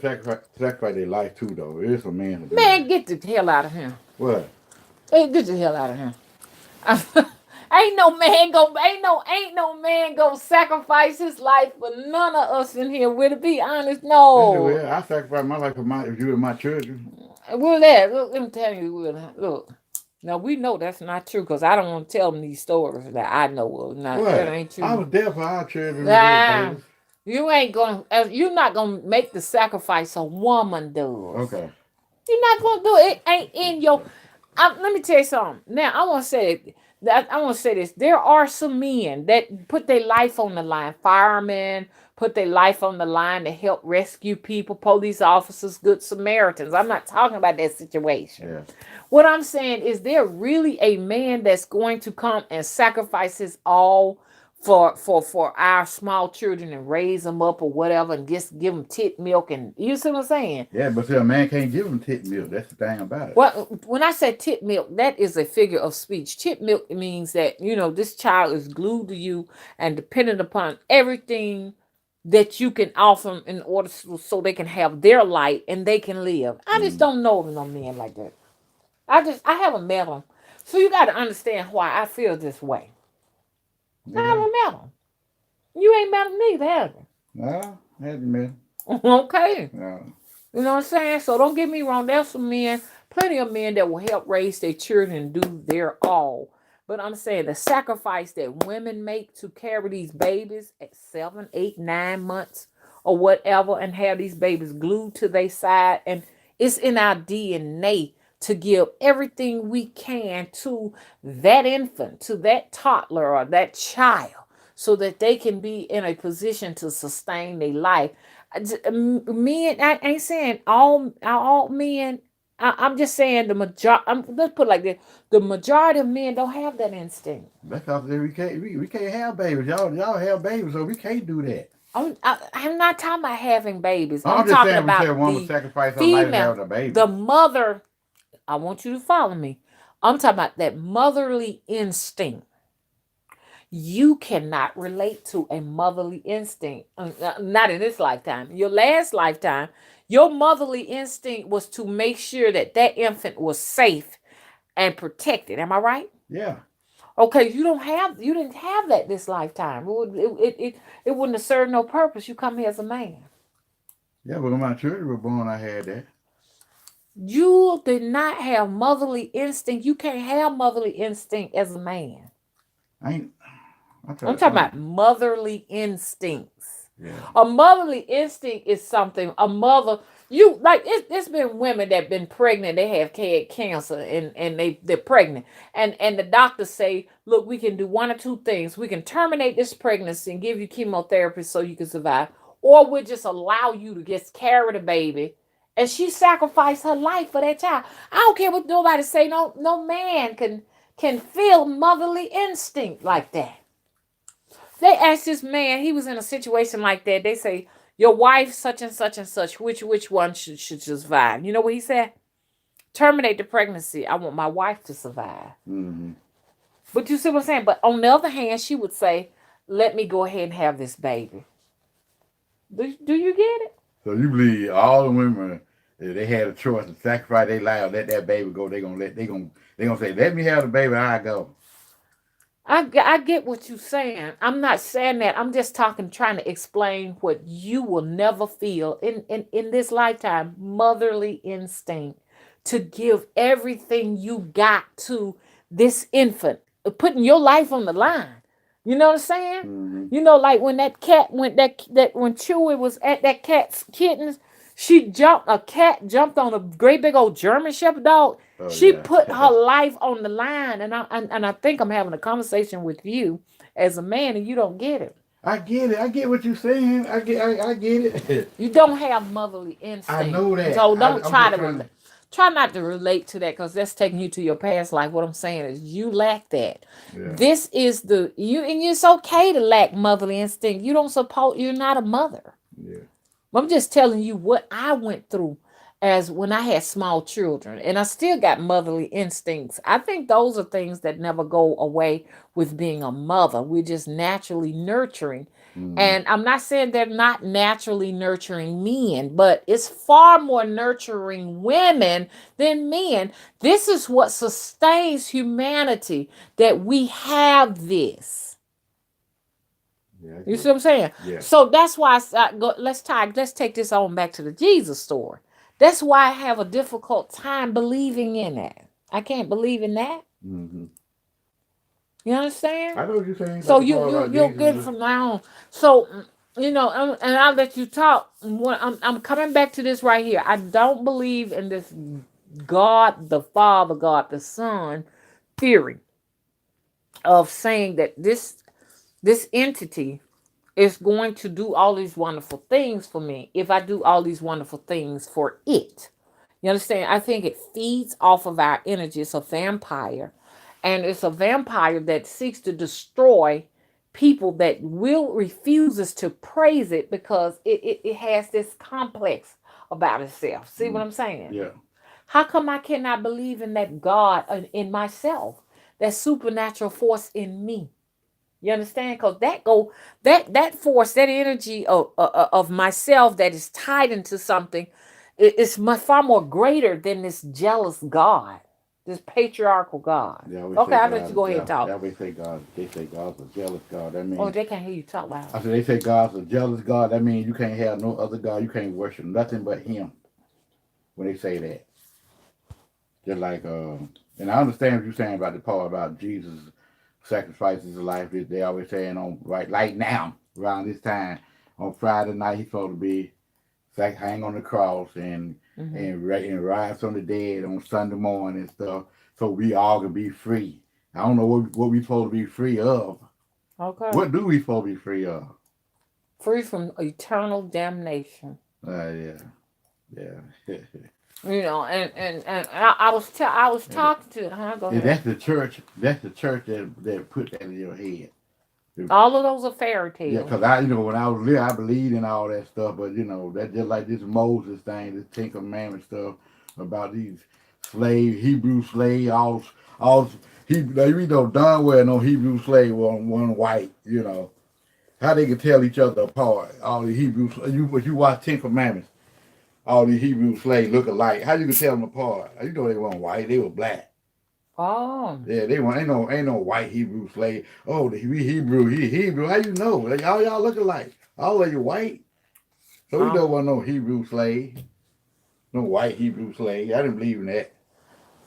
sacrifice their life too, though. It is some men that do
Man,
that.
get the hell out of here.
What?
Hey, get the hell out of here. Ain't no man gonna sacrifice his life for none of us in here. Will it be honest?
Yes, it
No.
will. I sacrifice my life for my if you and my children.
Will that? Look, let me tell you. Look. Now we know that's not true because I don't want to tell them these stories that I know of. Now that
What?
ain't
I
true.
was there for our children when they was
Ah,
babies.
you ain't gonna. You're not gonna make the sacrifice a woman does.
Okay.
You're not gonna do it. It ain't in your. Let me tell you something. Now I want to say that I want to say this. There are some men that put their life on the line. Firemen put their life on the line to help rescue people. Police officers, good Samaritans. I'm not talking about that situation.
Yeah.
What I'm saying is there really a man that's going to come and sacrifice his all for our small children and raise them up or whatever and just give them tit milk and you see what I'm saying?
Yeah, but see, a man can't give them tit milk. That's the thing about it.
Well, when I say tit milk, that is a figure of speech. Tit milk means that, this child is glued to you and dependent upon everything that you can offer them in order so they can have their light and they can live. I just
Mm.
don't know of no men like that. I haven't met them. So you got to understand why I feel this way. I
Yeah.
haven't met them. You ain't met them neither, have
No, hasn't been.
you? Okay.
No.
You know what I'm saying? So don't get me wrong. There's some men, plenty of men that will help raise their children and do their all. But I'm saying the sacrifice that women make to carry these babies at 7, 8, 9 months or whatever and have these babies glued to their side. And it's in our DNA to give everything we can to that infant, to that toddler or that child so that they can be in a position to sustain their life. Men, I ain't saying all men. I'm just saying the majority. Let's put it like this: the majority of men don't have that instinct.
That's because we can't have babies. Y'all have babies, so we can't do that.
I'm not talking about having babies. I'm
I'm just
talking
saying we say a
about
woman
the
sacrifice her life
female,
having a baby.
the mother. I want you to follow me. I'm talking about that motherly instinct. You cannot relate to a motherly instinct. Not in this lifetime. Your last lifetime, your motherly instinct was to make sure that that infant was safe and protected. Am I right?
Yeah.
Okay, you didn't have that this lifetime. It wouldn't have served no purpose. You come here as a man.
Yeah, but when my children were born, I had that.
You did not have motherly instinct. You can't have motherly instinct as a man.
I ain't. I try
I'm
to
talking
find.
about motherly instincts.
Yeah.
A motherly instinct is something a mother. You like it's been women that been pregnant, they have had cancer and they're pregnant. And the doctors say, look, we can do one or two things. We can terminate this pregnancy and give you chemotherapy so you can survive, or we'll just allow you to just carry the baby. And she sacrificed her life for that child. I don't care what nobody say. No man can feel motherly instinct like that. They asked this man, he was in a situation like that. They say, your wife, such and such and such, which one should survive? You know what he said? Terminate the pregnancy. I want my wife to survive.
Mm-hmm.
But you see what I'm saying? But on the other hand, she would say, let me go ahead and have this baby. Do you get it?
So you believe all the women, if they had a choice to sacrifice their life, let that baby go, they gonna say, let me have the baby, I go.
I get what you're saying. I'm not saying that. I'm just trying to explain what you will never feel in this lifetime. Motherly instinct to give everything you got to this infant, putting your life on the line. You know what I'm saying?
Mm-hmm.
You know, like when that cat went that when Chewy was at that cat's kittens, a cat jumped on a great big old German Shepherd dog.
Oh
She
yeah.
put her life on the line, and I think I'm having a conversation with you as a man, and you don't get it.
I get it. I get what you're saying. I get it.
You don't have motherly instinct.
I know that.
So don't
I'm
try
just
to
trying to.
try not to relate to that, because that's taking you to your past life. What I'm saying is you lack that.
Yeah.
This is and it's okay to lack motherly instinct. You don't support. You're not a mother.
Yeah.
I'm just telling you what I went through as when I had small children, and I still got motherly instincts. I think those are things that never go away with being a mother. We're just naturally nurturing.
Mm-hmm.
And I'm not saying they're not naturally nurturing men, but it's far more nurturing women than men. This is what sustains humanity, that we have this.
Yeah.
You see what I'm saying?
Yeah.
So that's why let's take this on back to the Jesus story. That's why I have a difficult time believing in that. I can't believe in that.
Mm-hmm.
You understand?
I know what you're saying.
So you'll get it
Jesus.
from now on. So and I'll let you talk. I'm coming back to this right here. I don't believe in this God the Father, God the Son theory of saying that this entity is going to do all these wonderful things for me if I do all these wonderful things for it. You understand? I think it feeds off of our energy. It's a vampire. And it's a vampire that seeks to destroy people that will refuses to praise it, because it has this complex about itself. See what I'm saying?
Yeah.
How come I cannot believe in that God in myself, that supernatural force in me? You understand? Because that force, that energy of myself that is tied into something, is much far more greater than this jealous God, this patriarchal God.
Yeah,
Okay, I'll let you go ahead and talk.
They say God's a jealous God. That means.
Oh, they can't hear you talk loud.
I said they say God's a jealous God. That means you can't have no other God. You can't worship nothing but Him. When they say that, just like and I understand what you're saying about the part about Jesus sacrifices his life. They always saying on right now around this time on Friday night he's supposed to be hang on the cross and rise from the dead on Sunday morning and stuff, so we all can be free. I don't know what we supposed to be free of.
Okay.
What do we supposed to be free of?
Free from eternal damnation.
Yeah.
And I was talking to go ahead.
That's the church. That's the church that put that in your head.
All of those are fairy tales.
Yeah, because when I was little, I believed in all that stuff, but that just like this Moses thing, this Ten Commandments stuff about these Hebrew slave, all we know darn well no Hebrew slave one white. How they could tell each other apart. All the Hebrew, you watch Ten Commandments. All these Hebrew slaves look alike. How you can tell them apart? They weren't white; they were black.
Oh.
Yeah, they weren't. Ain't no white Hebrew slave. Oh, we Hebrew. He Hebrew. How you know? Like, all y'all look alike. All of you white. So we know wasn't no Hebrew slave. No white Hebrew slave. I didn't believe in that.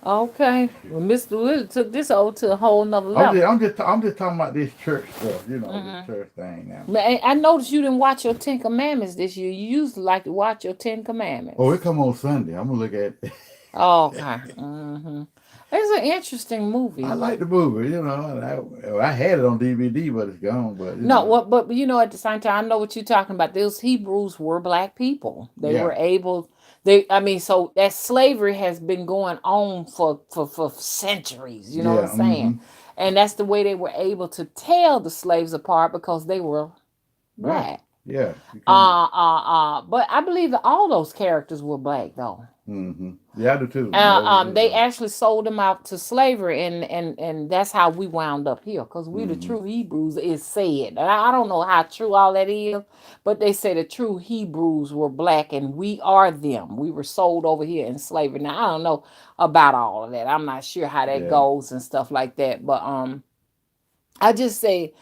Okay. Well, Mr. Willie took this over to a whole nother level.
I'm just talking about this church stuff. This
Hmm.
church thing now.
I noticed you didn't watch your Ten Commandments this year. You used to like to watch your Ten
Oh, it
Commandments.
come on Sunday. I'm gonna look at it.
Okay. Hmm. It's an interesting
I
movie.
like the movie. I had it on DVD, but it's gone. But
No, what? But at the same time, I know what you're talking about. Those Hebrews were black people. They
yeah,
were able. They, I mean, so that slavery has been going on for centuries. You know what I'm
yeah,
saying? And that's the way they were able to tell the slaves apart because they were
black.
black.
Yeah, you can.
But I believe that all those characters were black though.
Yeah, I do too. Moses.
They actually sold them out to slavery, and that's how we wound up here, because we the
Mm-hmm.
true Hebrews is said. And I don't know how true all that is, but they say the true Hebrews were black, and we are them. We were sold over here in slavery. Now I don't know about all of that. I'm not sure how that
Yeah.
goes and stuff like that, but I just say,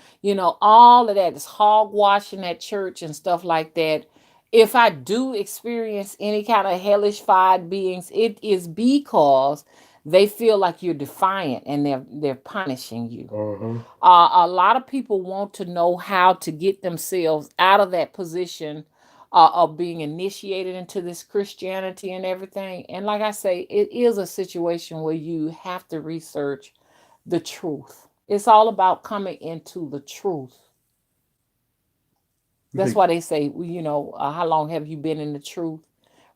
all of that is hogwashing at church and stuff like that. If I do experience any kind of hellish fired beings, it is because they feel like you're defiant and they're punishing you.
Uh-huh.
A lot of people want to know how to get themselves out of that position of being initiated into this Christianity and everything. And like I say, it is a situation where you have to research the truth. It's all about coming into the truth.
You
That's
think?
why they say, well, how long have you been in the truth?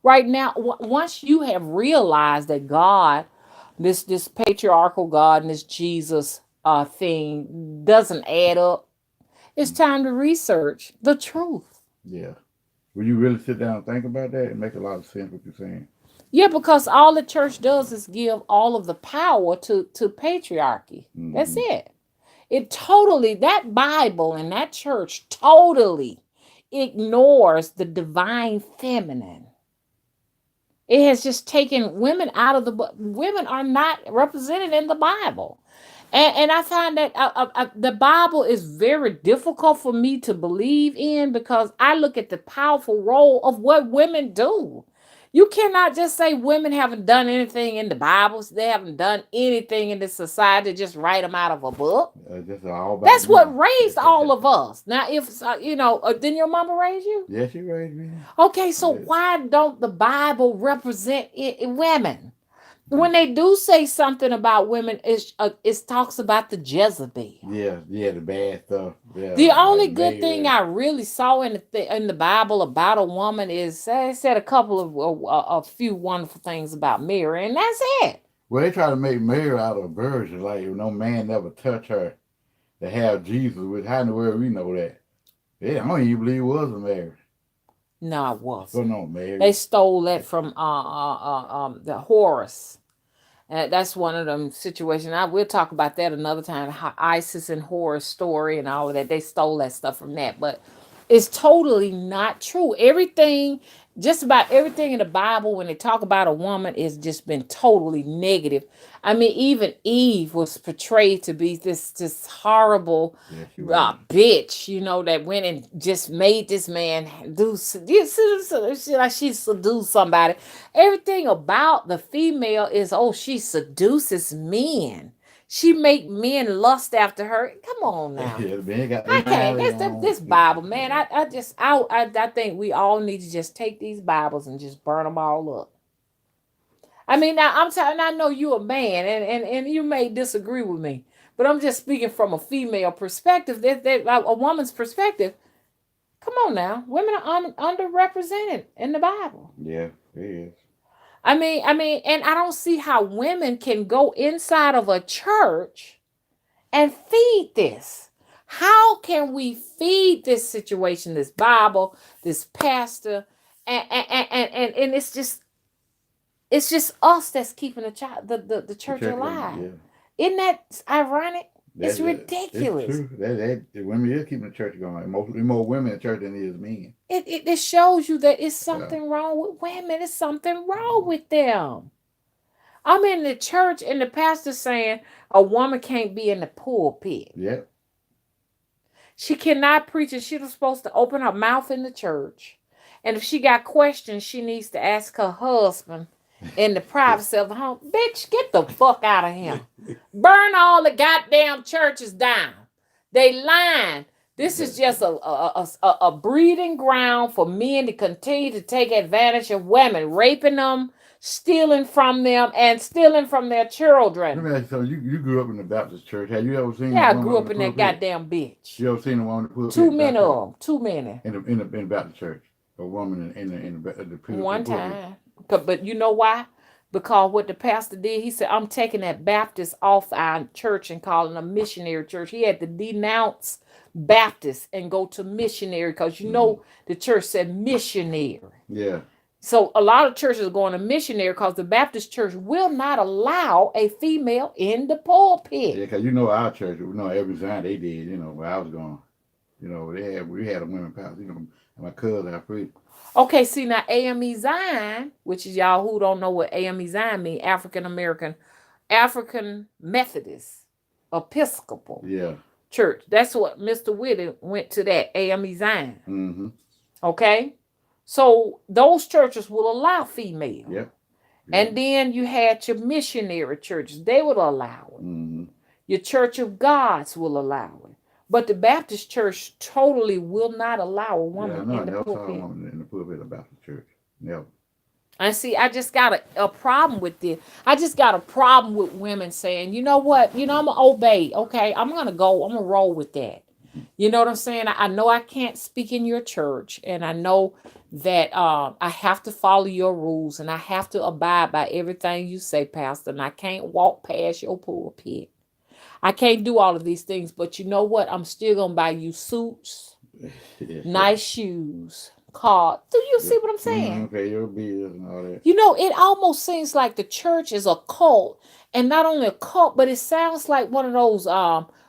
Right now, once you have realized that God, this patriarchal God and this Jesus thing doesn't add up, it's time to research the truth.
Yeah. Will you really sit down and think about that? It make a lot of sense what you're saying.
Yeah, because all the church does is give all of the power to patriarchy. That's
Mm-hmm.
it. It totally, that Bible and that church totally ignores the divine feminine. It has just taken women out of women are not represented in the Bible. And I find that the Bible is very difficult for me to believe in, because I look at the powerful role of what women do. You cannot just say women haven't done anything in the Bibles. They haven't done anything in this society. Just write them out of a book.
Just all
That's
about
what
me.
raised all of us. Now, if didn't your mama raise you?
Yes, you raised me.
Okay, so
Yeah.
why don't the Bible represent women? When they do say something about women, it talks about the Jezebel.
Yeah, yeah, the bad stuff.
The
Yeah,
only
like
good thing
Mary.
I really saw in the Bible about a woman is it said a couple of a few wonderful things about Mary, and that's it.
Well, they try to make Mary out of a virgin, like no man never touched her to have Jesus with. How in the world we know that? Yeah, I don't even believe it was a Mary.
No, it
So
wasn't.
no,
They
Mary.
stole that from the Horus. And that's one of them situations. I will talk about that another time. How Isis and Horus story and all of that. They stole that stuff from that, but it's totally not true. Everything, just about everything in the Bible, when they talk about a woman, is just been totally negative. I mean, even Eve was portrayed to be this horrible
Yeah, she was.
bitch, that went and just made this man do like she seduced somebody. Everything about the female is, oh, she seduces men. She make men lust after her. Come on now.
Yeah, the man got their
I can't.
Miley on.
This Bible, man. I think we all need to just take these Bibles and just burn them all up. I mean, now I'm telling. I know you're a man, and you may disagree with me, but I'm just speaking from a female perspective. That a woman's perspective. Come on now, women are underrepresented in the Bible.
Yeah, it is.
And I don't see how women can go inside of a church and feed this. How can we feed this situation, this Bible, this pastor, and it's just us that's keeping the
The
church
church,
alive.
yeah.
Isn't that ironic? It's
It's
ridiculous.
true. The women is keeping the church going. Mostly more women in church than it is men.
It shows you that it's
Yeah.
something wrong with women. It's something wrong with them. I'm in the church and the pastor saying a woman can't be in the pulpit.
Yep.
She cannot preach, and she's supposed to open her mouth in the church. And if she got questions, she needs to ask her husband in the privacy of the home. Bitch, get the fuck out of here. Burn all the goddamn churches down. They lying. This is just a breeding ground for men to continue to take advantage of women, raping them, stealing from them, and stealing from their children.
Let me ask you something. You grew up in the Baptist church. Have you ever seen
Yeah, I
a woman
grew
on
up
the
in that
pulpit?
goddamn bitch.
You ever seen a woman on the pulpit?
Too many of them. Too many.
In the Baptist church. A woman in the pulpit.
One time. But you know why? Because what the pastor did, he said, I'm taking that Baptist off our church and calling a missionary church. He had to denounce Baptist and go to missionary because you know the church said missionary.
Yeah.
So a lot of churches are going to missionary because the Baptist church will not allow a female in the pulpit.
Yeah, because you know our church, every time they did, where I was going. We had a women pastor, my cousin, I preached.
Okay, see now AME Zion, which is y'all who don't know what AME Zion mean, African Methodist Episcopal Church. That's what Mr. Whitty went to, that AME Zion.
Mm-hmm.
Okay, so those churches will allow female.
Yep.
And then you had your missionary churches; they would allow it.
Mm-hmm.
Your Church of Gods will allow it. But the Baptist church totally will not allow a woman in the pulpit.
I never saw a woman in the pulpit of the Baptist church. Never.
And see, I just got a problem with this. I just got a problem with women saying, you know what? I'm going to obey. Okay, I'm going to roll with that. You know what I'm saying? I know I can't speak in your church. And I know that I have to follow your rules. And I have to abide by everything you say, Pastor. And I can't walk past your pulpit. I can't do all of these things, but you know what? I'm still going to buy you suits, nice shoes, cars. Do you see what I'm saying?
Okay, your bills and all that.
It almost seems like the church is a cult, and not only a cult, but it sounds like one of those,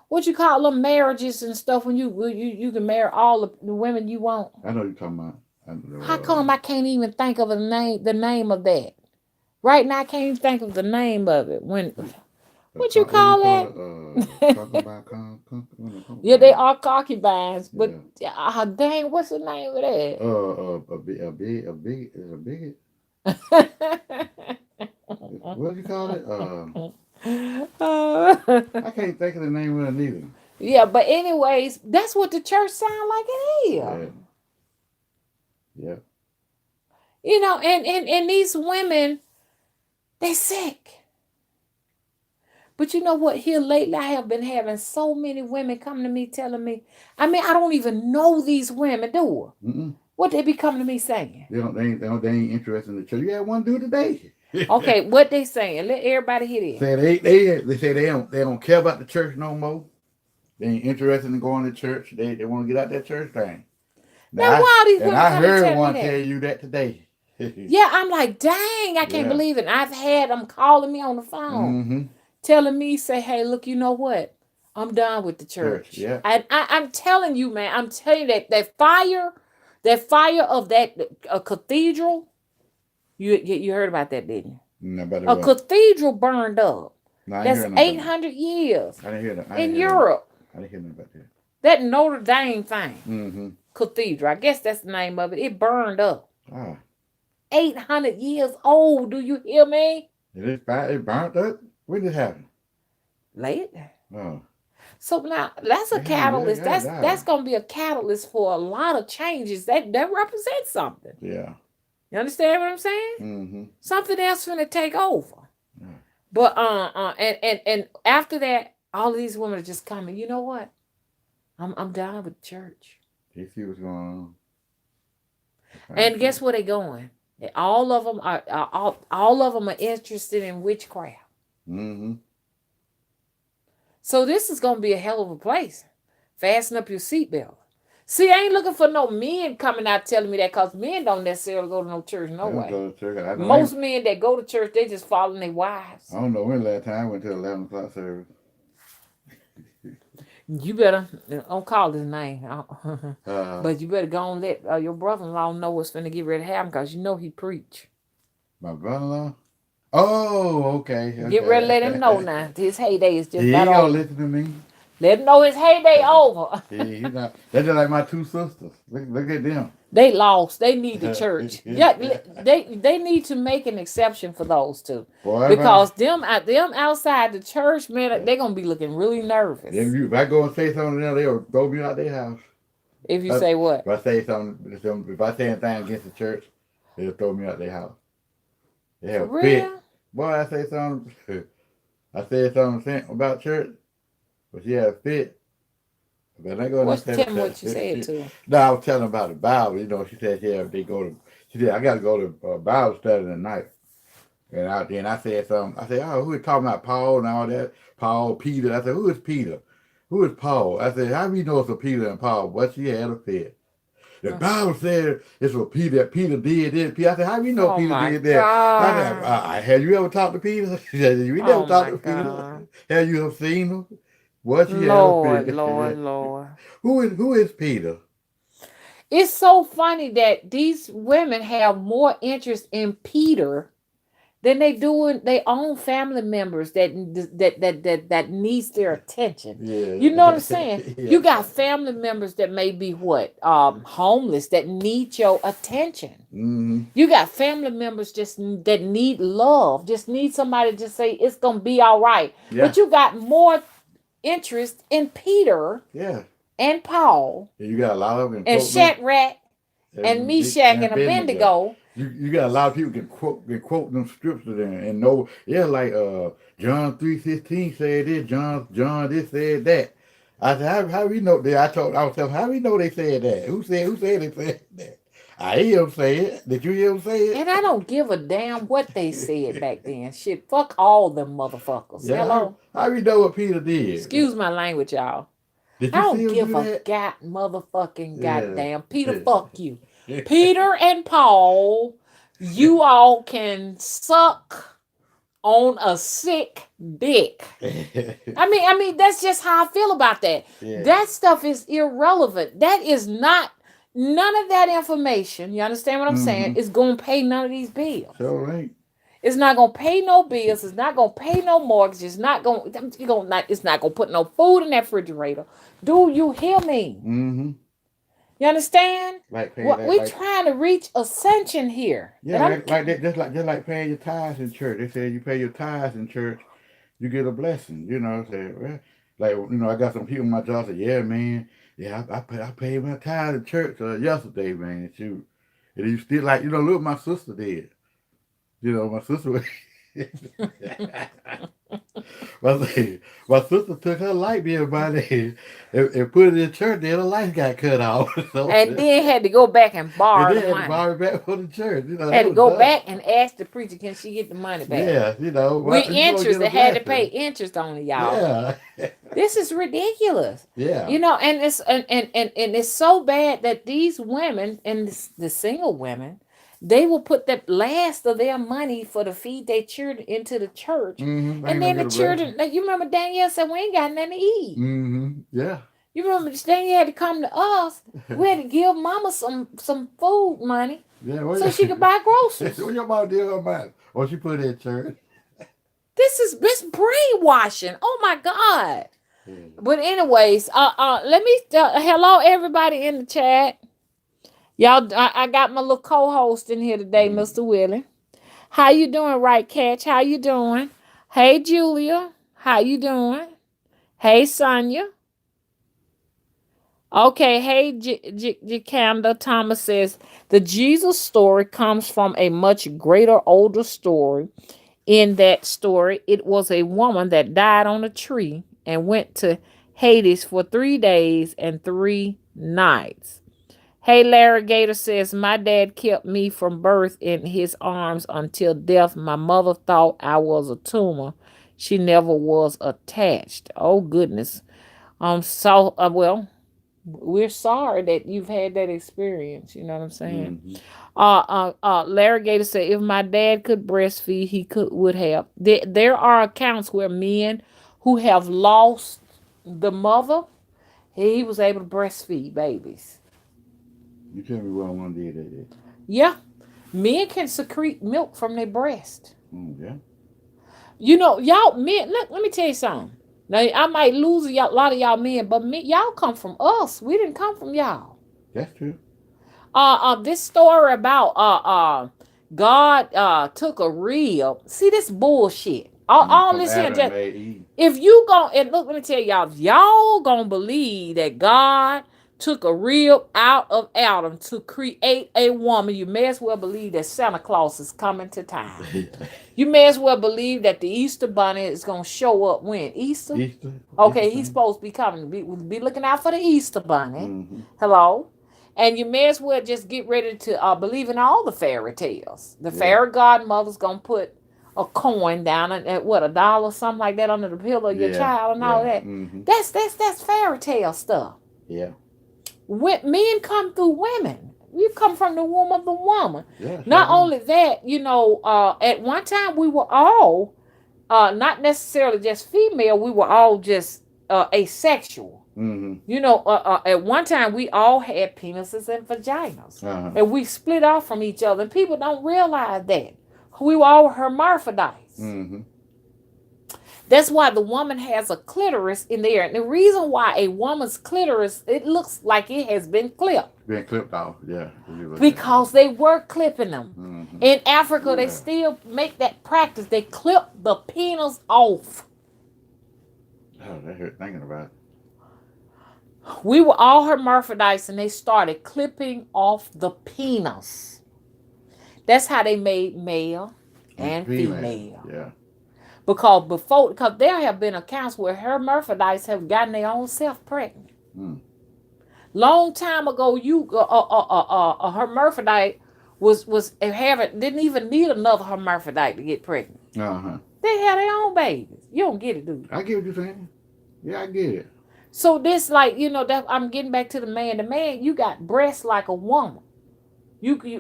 what you call them, marriages and stuff, when you can marry all the women you want.
I know what you're talking about.
How come I can't even think of the name of that? Right now, I can't even think of the name of it. What you call that? Yeah, they are concubines, but dang, what's the name of that?
A bigot. What do you call it? I can't think of the name of it neither.
Yeah, but anyways, that's what the church sound like it is.
Yeah.
And these women, they sick. But you know what? Here lately, I have been having so many women come to me telling me. I mean, I don't even know these women, do I? What they be coming to me saying?
They ain't interested in the church. You had one dude today.
Okay, what they saying? Let everybody hear this.
They say they don't care about the church no more. They ain't interested in going to church. They want to get out that church thing.
Now why are these women
I heard one
tell
you that today.
Yeah, I'm like, dang, I can't believe it. I've had them calling me on the phone. Telling me, say, hey, look, you know what? I'm done with the church.
Yeah.
I'm telling you, man, I'm telling you that fire of that cathedral, you heard about that, didn't you? A cathedral burned up. That's 800 years.
I didn't hear that.
In Europe.
I didn't hear nothing about that.
That Notre Dame thing. Cathedral. I guess that's the name of it. It burned up. 800 years old. Do you hear me?
It burned up? When did it happen?
Late.
Oh.
So now that's a catalyst. That's gonna be a catalyst for a lot of changes. That represents something.
Yeah.
You understand what I'm saying? Something else gonna take over. Yeah. But and after that, all of these women are just coming. You know what? I'm done with church.
You see what's going on.
And guess where they going? All of them are interested in witchcraft. So this is going to be a hell of a place. Fasten up your seatbelt. See, I ain't looking for no men coming out telling me that, because men don't necessarily go to no church no way.
Go to church.
Most men that go to church, they just following their wives.
I don't know when last time I went to 11 o'clock service.
You better, don't call his name. But you better go on let your brother-in-law know what's finna get ready to happen, because you know he preach.
My brother-in-law? Oh, okay.
Get ready to let him know now. His heyday is just
he
about
ain't gonna
over.
listen to me.
Let him know his heyday over.
He's not. That's just like my two sisters. Look at them.
They lost. They need the church. Yeah, they need to make an exception for those two.
Boy,
Because them outside the church, man, they're gonna be looking really nervous.
if I go and say something to them, they'll throw me out their house.
If you say what?
If I say something, if I say anything against the church, they'll throw me out their house. They have
For
a fit.
real?
Boy, I say something. I said something about church, but she had a fit. But I go
Tell me what you said to her.
No, I was telling her about the Bible. You know, she said, yeah, they go to. She said, I got to go to Bible study tonight. And I said something. I said, oh, who is talking about Paul and all that? Paul, Peter. I said, who is Peter? Who is Paul? I said, how do you know it's a Peter and Paul? But she had a fit. The Bible said it's what Peter did this. I said, how do you know Peter did that? I said, have you ever talked to Peter? She said, you never talked to Peter. Have you ever seen him? What she
Lord,
had
Lord.
Who is Peter?
It's so funny that these women have more interest in Peter than they do in their own family members that needs their attention.
Yeah.
You know what I'm saying?
Yeah.
You got family members that may be homeless that need your attention.
Mm-hmm.
You got family members that need love, just need somebody to just say it's gonna be all right.
Yeah.
But you got more interest in Peter and Paul
you got a lot of them
and Shadrach and Meshach and Abednego.
You got a lot of people can quote them scriptures and know. Yeah, like John 3:16 said this, John this said that. I said, how we know that? I was telling how we know they said that? Who said they said that? I hear them say it. Did you hear them say it?
And I don't give a damn what they said back then. Shit, fuck all them motherfuckers.
Yeah,
Hello?
how we know what Peter did?
Excuse my language, y'all.
Did you
I don't
see him
give
do
a
that?
motherfucking
Yeah.
goddamn. Peter, fuck you. Peter and Paul, you all can suck on a sick dick. I mean, that's just how I feel about that.
Yeah.
That stuff is irrelevant. That is not, none of that information, you understand what I'm saying, is going to pay none of these bills.
So right.
It's not going to pay no bills. It's not going to pay no mortgage. It's not going to put no food in that refrigerator. Do you hear me?
Mm-hmm.
You understand?
We're
trying to reach ascension here.
Yeah, just like paying your tithes in church. They say you pay your tithes in church, you get a blessing. You know, I got some people in my job say, yeah, man, I paid my tithes in church yesterday, man. Shoot, and you still look what my sister did. You know, my sister my sister took her light bill money and put it in church, then her light got cut off. So,
and then had to go back and borrow the money.
Borrow it back for the church. You know,
had to go back and ask the preacher, can she get the money back?
Yeah, you know.
With interest, they had to pay interest on it, y'all.
Yeah.
This is ridiculous.
Yeah.
You know, and it's so bad that these women and the single women, they will put the last of their money for to feed their children into the church.
Mm-hmm.
And then the children, you remember Danielle said, we ain't got nothing to eat.
Mm-hmm. Yeah.
You remember Danielle had to come to us. We had to give mama some food money so she could buy groceries.
What your mama did her money? Or she put it in church.
This brainwashing. Oh my God.
Yeah.
But anyways, let me hello everybody in the chat. Y'all, I got my little co-host in here today, Mr. Willie. How you doing, Right Catch? How you doing? Hey, Julia. How you doing? Hey, Sonia. Okay, hey, Jacanda. Thomas says, the Jesus story comes from a much greater, older story. In that story, it was a woman that died on a tree and went to Hades for 3 days and 3 nights. Hey, Larry Gator says, my dad kept me from birth in his arms until death. My mother thought I was a tumor. She never was attached. Oh, goodness. Well, we're sorry that you've had that experience. You know what I'm saying? Mm-hmm. Larry Gator said, if my dad could breastfeed, he would have. There are accounts where men who have lost the mother, he was able to breastfeed babies.
You tell me what one did that.
Yeah. Men can secrete milk from their breast.
Yeah.
You know, y'all, men, let me tell you something. Now I might lose a lot of y'all men, but me, y'all come from us. We didn't come from y'all.
That's true.
This story about God took a rib. See this bullshit. All
From
this here
Adam
just
made Eve.
if you gon' and look, let me tell y'all, if y'all gonna believe that God took a rib out of Adam to create a woman, you may as well believe that Santa Claus is coming to town. You may as well believe that the Easter bunny is gonna show up when Easter.
Easter. Easter
Okay, he's
thing.
supposed to be coming. Be looking out for the Easter bunny.
Mm-hmm.
Hello. And you may as well just get ready to believe in all the fairy tales. The
Yeah.
fairy godmother's gonna put a coin down at what, $1, something like that, under the pillow of your
Yeah.
child and all
Yeah.
that.
Mm-hmm.
That's fairy tale stuff.
Yeah.
Men come through women. You come from the womb of the woman.
Yeah. Sure
Not
do.
only that, at one time we were all not necessarily just female. We were all just asexual.
Mm-hmm.
At one time we all had penises and vaginas,
Uh-huh.
and we split off from each other. And people don't realize that we were all hermaphrodites.
Mm-hmm.
That's why the woman has a clitoris in there, and the reason why a woman's clitoris, it looks like it has been clipped,
Being clipped off. Yeah.
because they were clipping them.
Mm-hmm.
In Africa, they
Yeah.
still make that practice. They clip the penis off.
Oh, that hurt thinking about it.
We were all hermaphrodites, and they started clipping off the penis. That's how they made male and female.
Yeah.
Because there have been accounts where hermaphrodites have gotten their own self pregnant.
Mm.
Long time ago, a hermaphrodite didn't even need another hermaphrodite to get pregnant.
Uh-huh.
They had their own babies. You don't get it, do you?
I get what you're saying. Yeah, I get it.
So this, like, that I'm getting back to the man. The man, you got breasts like a woman.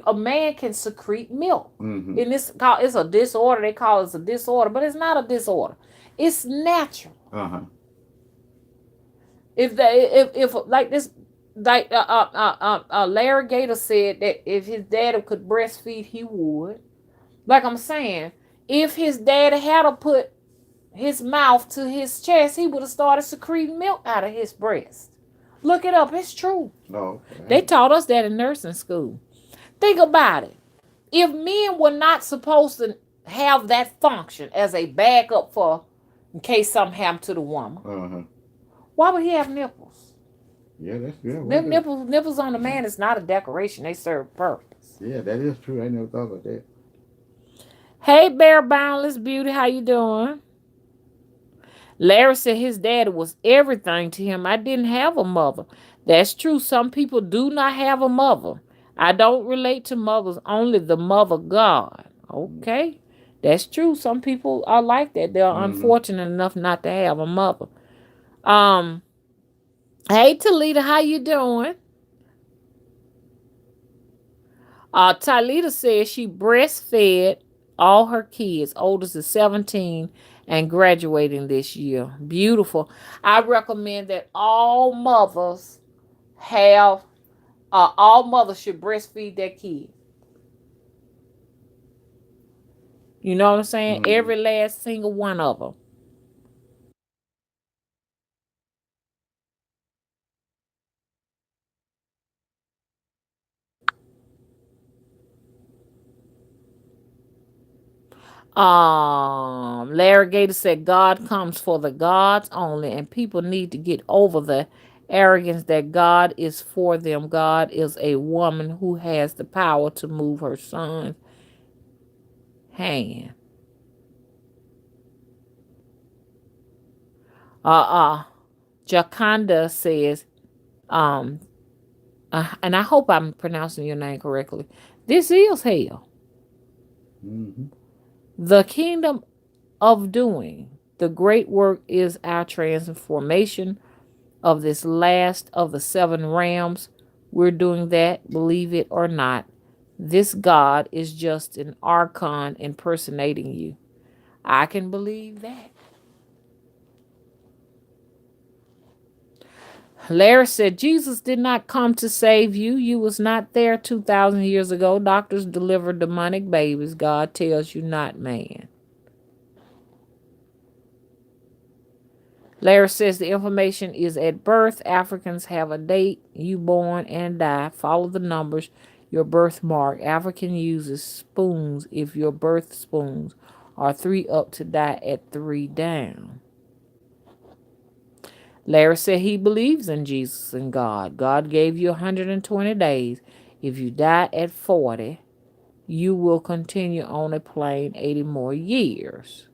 A man can secrete milk.
Mm-hmm.
And it's a disorder. They call it a disorder, but it's not a disorder. It's natural.
Uh-huh.
If like this, like Larry Gator said that if his daddy could breastfeed, he would. Like I'm saying, if his daddy had to put his mouth to his chest, he would have started secreting milk out of his breast. Look it up. It's true.
Oh,
They taught us that in nursing school. Think about it. If men were not supposed to have that function as a backup for in case something happened to the woman,
uh-huh.
why would he have nipples?
Yeah, that's good.
Them nipples on the man is not a decoration. They serve purpose.
Yeah, that is true. I never thought about that.
Hey, Bear Boundless Beauty, how you doing? Larry said his daddy was everything to him. I didn't have a mother. That's true. Some people do not have a mother. I don't relate to mothers, only the mother God. Okay. That's true. Some people are like that. They're unfortunate enough not to have a mother. Hey Talita, how you doing? Talita says she breastfed all her kids. Oldest is 17 and graduating this year. Beautiful. I recommend that all mothers should breastfeed their kids. You know what I'm saying?
Mm-hmm.
Every last single one of them. Larry Gator said God comes for the gods only, and people need to get over the arrogance that God is for them. God is a woman who has the power to move her son's hand. Jaconda says, um, and I hope I'm pronouncing your name correctly. This is hell.
Mm-hmm.
The kingdom of doing. The great work is our transformation of this last of the 7 realms. We're doing that, believe it or not. This God is just an archon impersonating you. I can believe that. Larry said, Jesus did not come to save you. You was not there 2,000 years ago. Doctors delivered demonic babies. God tells you not, man. Larry says the information is at birth. Africans have a date, you born and die. Follow the numbers, your birthmark. African uses spoons if your birth spoons are 3 up to die at 3 down. Larry said he believes in Jesus and God. God gave you 120 days. If you die at 40, you will continue on a plane 80 more years.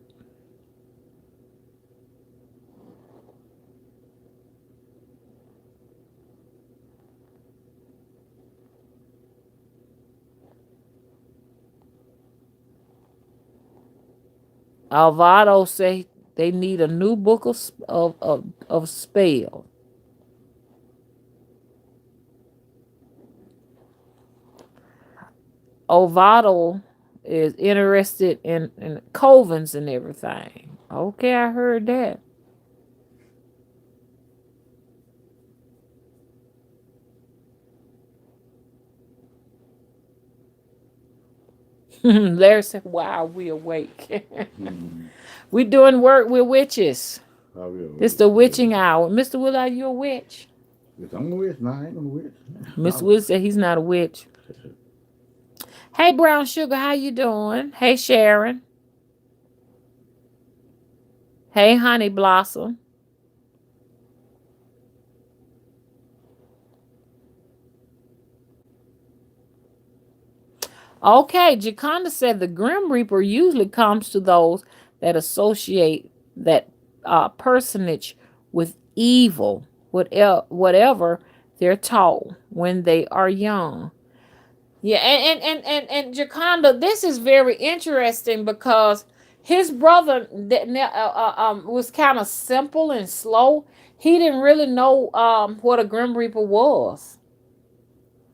Alvaro say they need a new book of spell. Ovado is interested in covens and everything. Okay, I heard that. Larry said, wow, we awake. We doing work with witches. This the witching hour. Mr. Will, are you a witch?
Yes, I'm a witch. No, I ain't no witch.
Mr. Will said he's not a witch. Hey, Brown Sugar, how you doing? Hey, Sharon. Hey, Honey Blossom. Okay, Jaconda said the Grim Reaper usually comes to those that associate that personage with evil, whatever they're taught when they are young. Yeah, and Jaconda, this is very interesting because his brother was kind of simple and slow. He didn't really know what a Grim Reaper was.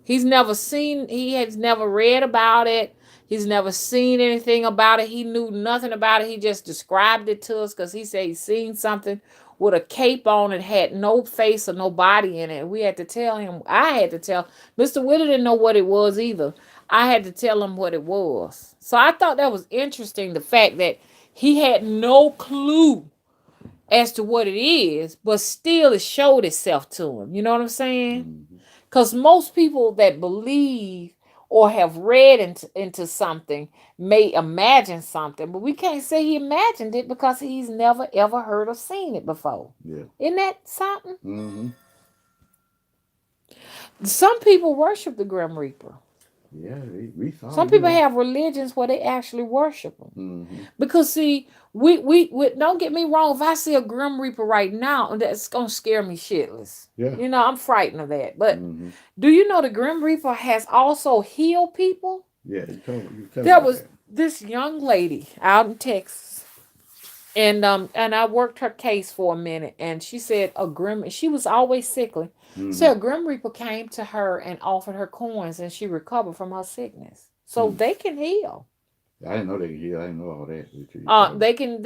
He has never read about it. He's never seen anything about it. He knew nothing about it. He just described it to us because he said he's seen something with a cape on it, had no face or no body in it. We had to tell him, I had to tell, Mr. Willie didn't know what it was either. I had to tell him what it was. So I thought that was interesting, the fact that he had no clue as to what it is, but still it showed itself to him. You know what I'm saying? Because most people that believe or have read into something may imagine something, but we can't say he imagined it because he's never ever heard or seen it before.
Yeah.
Isn't that something?
Mm-hmm.
Some people worship the Grim Reaper.
Yeah, we saw.
Some people have religions where they actually worship them.
Mm-hmm.
Because see, we don't get me wrong. If I see a Grim Reaper right now, that's gonna scare me shitless.
Yeah.
You know, I'm frightened of that. But do you know the Grim Reaper has also healed people?
Yeah, you told me.
There was this young lady out in Texas, and I worked her case for a minute, and she said she was always sickly. So a Grim Reaper came to her and offered her coins, and she recovered from her sickness. So they can heal.
I didn't know they could heal. I didn't know all that.
They can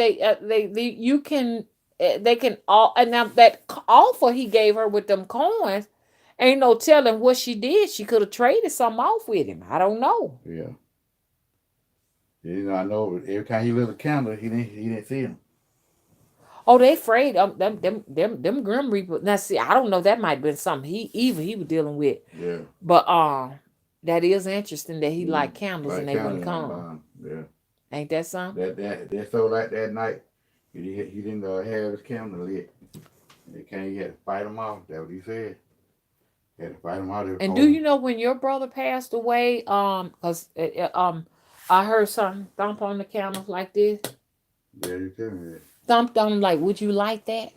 you can they can all, and now that offer he gave her with them coins, ain't no telling what she did. She could have traded something off with him. I don't know.
Yeah. You know, I know every time he lit a candle, he didn't see him.
Oh, they afraid of them Grim Reapers. Now, see, I don't know. That might have been something he was dealing with.
Yeah.
But that is interesting that he liked candles and they wouldn't come.
Yeah.
Ain't that something?
That so like that night, he didn't have his candle lit. He had to fight him off. That's what he said. He had to fight him off.
And do you know when your brother passed away? Cause I heard something thump on the candles like this.
Yeah, you tell me that.
Thumped on him like, would you like that?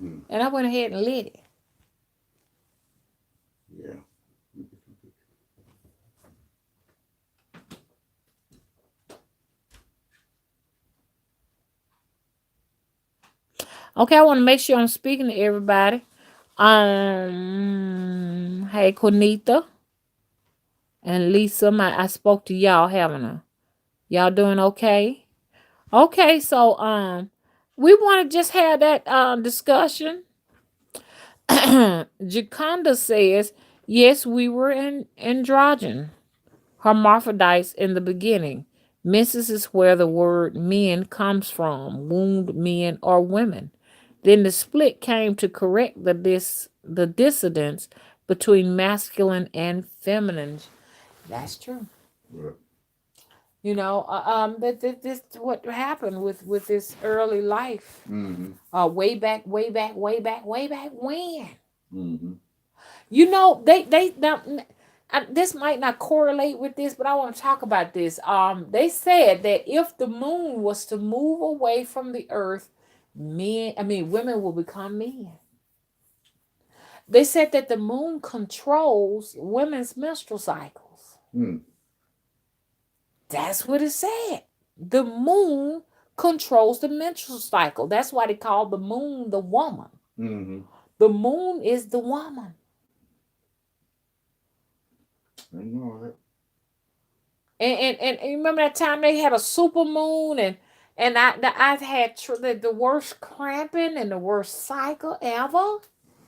And I went ahead and lit it.
Yeah.
Okay, I want to make sure I'm speaking to everybody. Hey, Cornita and Lisa, I spoke to y'all, haven't I? Y'all doing okay? Okay, so we want to just have that discussion. Jaconda says, yes, we were androgen, hermaphrodites in the beginning. Mrs. is where the word men comes from, wound men or women. Then the split came to correct the dissidence between masculine and feminine. That's true.
Right.
This what happened with this early life.
Mm-hmm.
Way back, way back, way back, way back when.
Mm-hmm.
They now. This might not correlate with this, but I want to talk about this. They said that if the moon was to move away from the earth, women will become men. They said that the moon controls women's menstrual cycles.
Mm.
That's what it said. The moon controls the menstrual cycle. That's why they call the moon the woman.
Mm-hmm.
The moon is the woman.
I know that.
And you remember that time they had a super moon and I had the worst cramping and the worst cycle ever.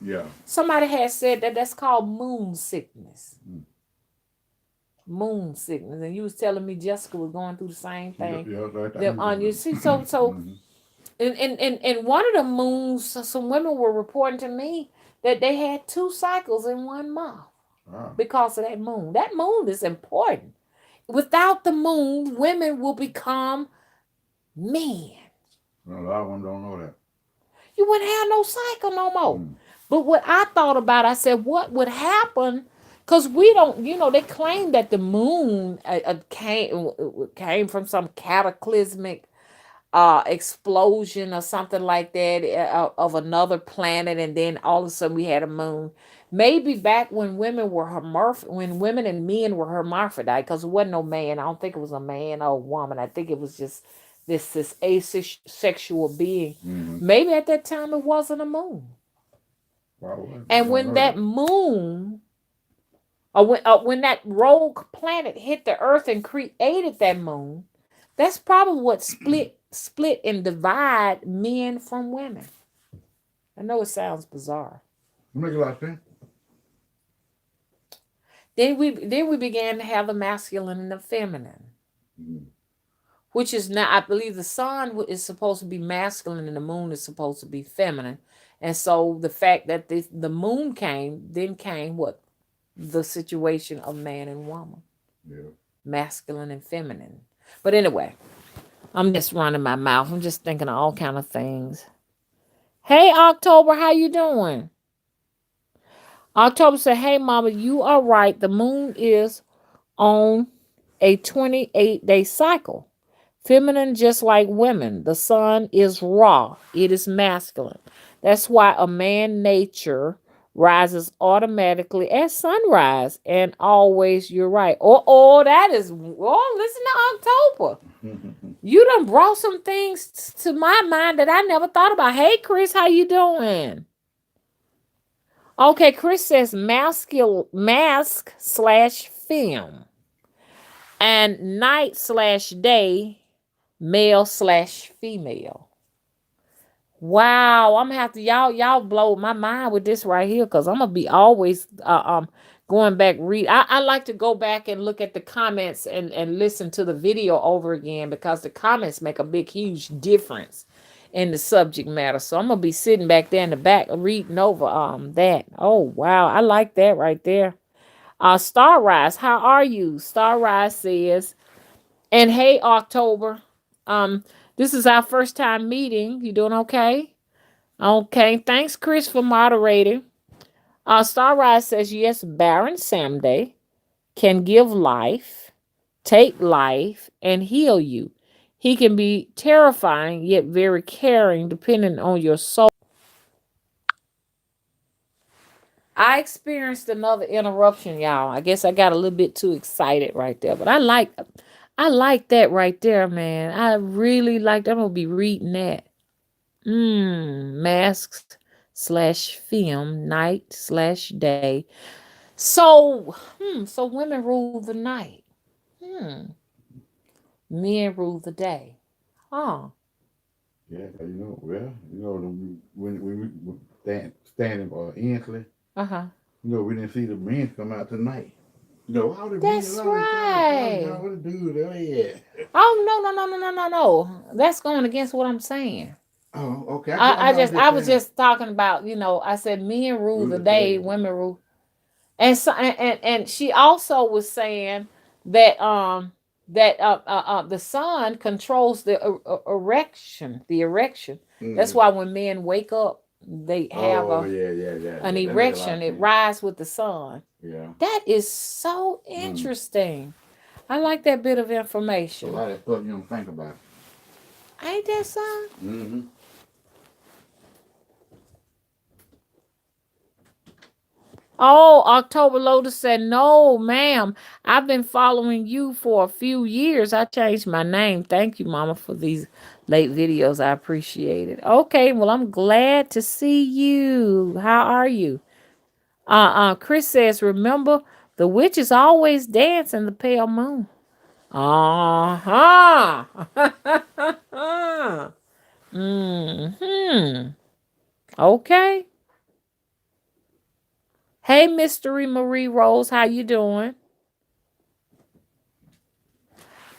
Yeah.
Somebody had said that that's called moon sickness.
Mm.
Moon sickness, and you was telling me Jessica was going through the same
Yeah,
thing.
yeah, right.
Them on you see, so
Mm-hmm.
in one of the moons, some women were reporting to me that they had 2 cycles in 1 month
Ah.
because of that moon. That moon is important. Without the moon, women will become men.
Well, a lot of them don't know that.
You wouldn't have no cycle no more.
Mm.
But what I thought about, I said, what would happen? Because we don't, they claim that the moon came from some cataclysmic explosion or something like that of another planet, and then all of a sudden we had a moon. Maybe back when when women and men were hermaphrodite, because it wasn't no man. I don't think it was a man or a woman. I think it was just this asexual being.
Mm-hmm.
Maybe at that time it wasn't a moon.
Well, I
And
don't
when
know
that
that.
moon, or when that rogue planet hit the Earth and created that moon, that's probably what split and divide men from women. I know it sounds bizarre.
It make a lot of sense.
Then we began to have the masculine and the feminine,
Mm.
which is now, I believe the sun is supposed to be masculine and the moon is supposed to be feminine. And so the fact that the moon came what? The situation of man and woman,
Yeah.
masculine and feminine. But anyway, I'm just running my mouth. I'm just thinking of all kind of things. Hey, October, how you doing? October said, "Hey, Mama, you are right. The moon is on a 28-day cycle. Feminine, just like women. The sun is raw. It is masculine. That's why a man nature rises automatically at sunrise. And always, you're right. That is. Oh, listen to October. You done brought some things to my mind that I never thought about. Hey, Chris, how you doing? Okay, Chris says mask/film and night/day, male/female. Wow, I'm gonna have to y'all blow my mind with this right here because I'm gonna be always going back read. I like to go back and look at the comments and listen to the video over again because the comments make a big huge difference in the subject matter. So I'm gonna be sitting back there in the back reading over that. Oh wow, I like that right there. Starrise, how are you? Starrise says, and hey October, um, this is our first time meeting. You doing okay? Okay, thanks Chris for moderating. Starrise says yes, Baron Samday can give life, take life, and heal you. He can be terrifying yet very caring, depending on your soul. I experienced another interruption, y'all. I guess I got a little bit too excited right there, but I like that right there, man. I really like that. I'm gonna be reading that. Masks/film, night/day. So women rule the night. Hmm. Men rule the day. Huh.
Yeah, 'cause well, when we standing Inslee,
Uh-huh.
we didn't see the men come out tonight. All the men,
That's
all the guys,
right.
what the dude, oh yeah.
Oh no. That's going against what I'm saying.
Oh, okay.
I
I
just
just
I was
saying.
just talking about, I said men rule
Rule
the
the
day,
day.
women rule. And so and she also was saying that the sun controls the erection. That's
Mm.
why when men wake up, they have
Oh yeah, yeah, yeah,
an
yeah. That make a lot
erection.
of
It
sense.
rises with the sun.
Yeah.
That is so
Mm.
interesting. I like that bit of
A
information.
lot of stuff you don't think about.
Ain't that son?
Mm-hmm.
Oh, October Lotus said, no, ma'am. I've been following you for a few years. I changed my name. Thank you, Mama, for these late videos. I appreciate it. Okay, well, I'm glad to see you. How are you? Chris says, remember, the witch is always dancing the pale moon. Uh-huh. mm-hmm. Okay. Hey, Mystery Marie Rose, how you doing?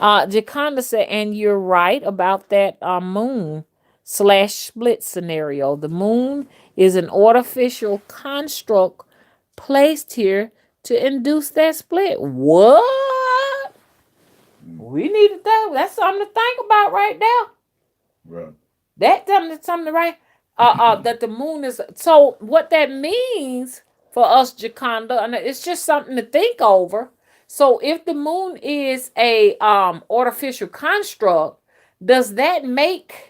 Jaconda said, and you're right about that moon slash split scenario. The moon is an artificial construct placed here to induce that split. What?
Mm.
We need to think. That's something to think about right now.
Right.
That's something to write. That the moon is. So what that means for us, Jaconda, and it's just something to think over. So if the moon is a artificial construct, does that make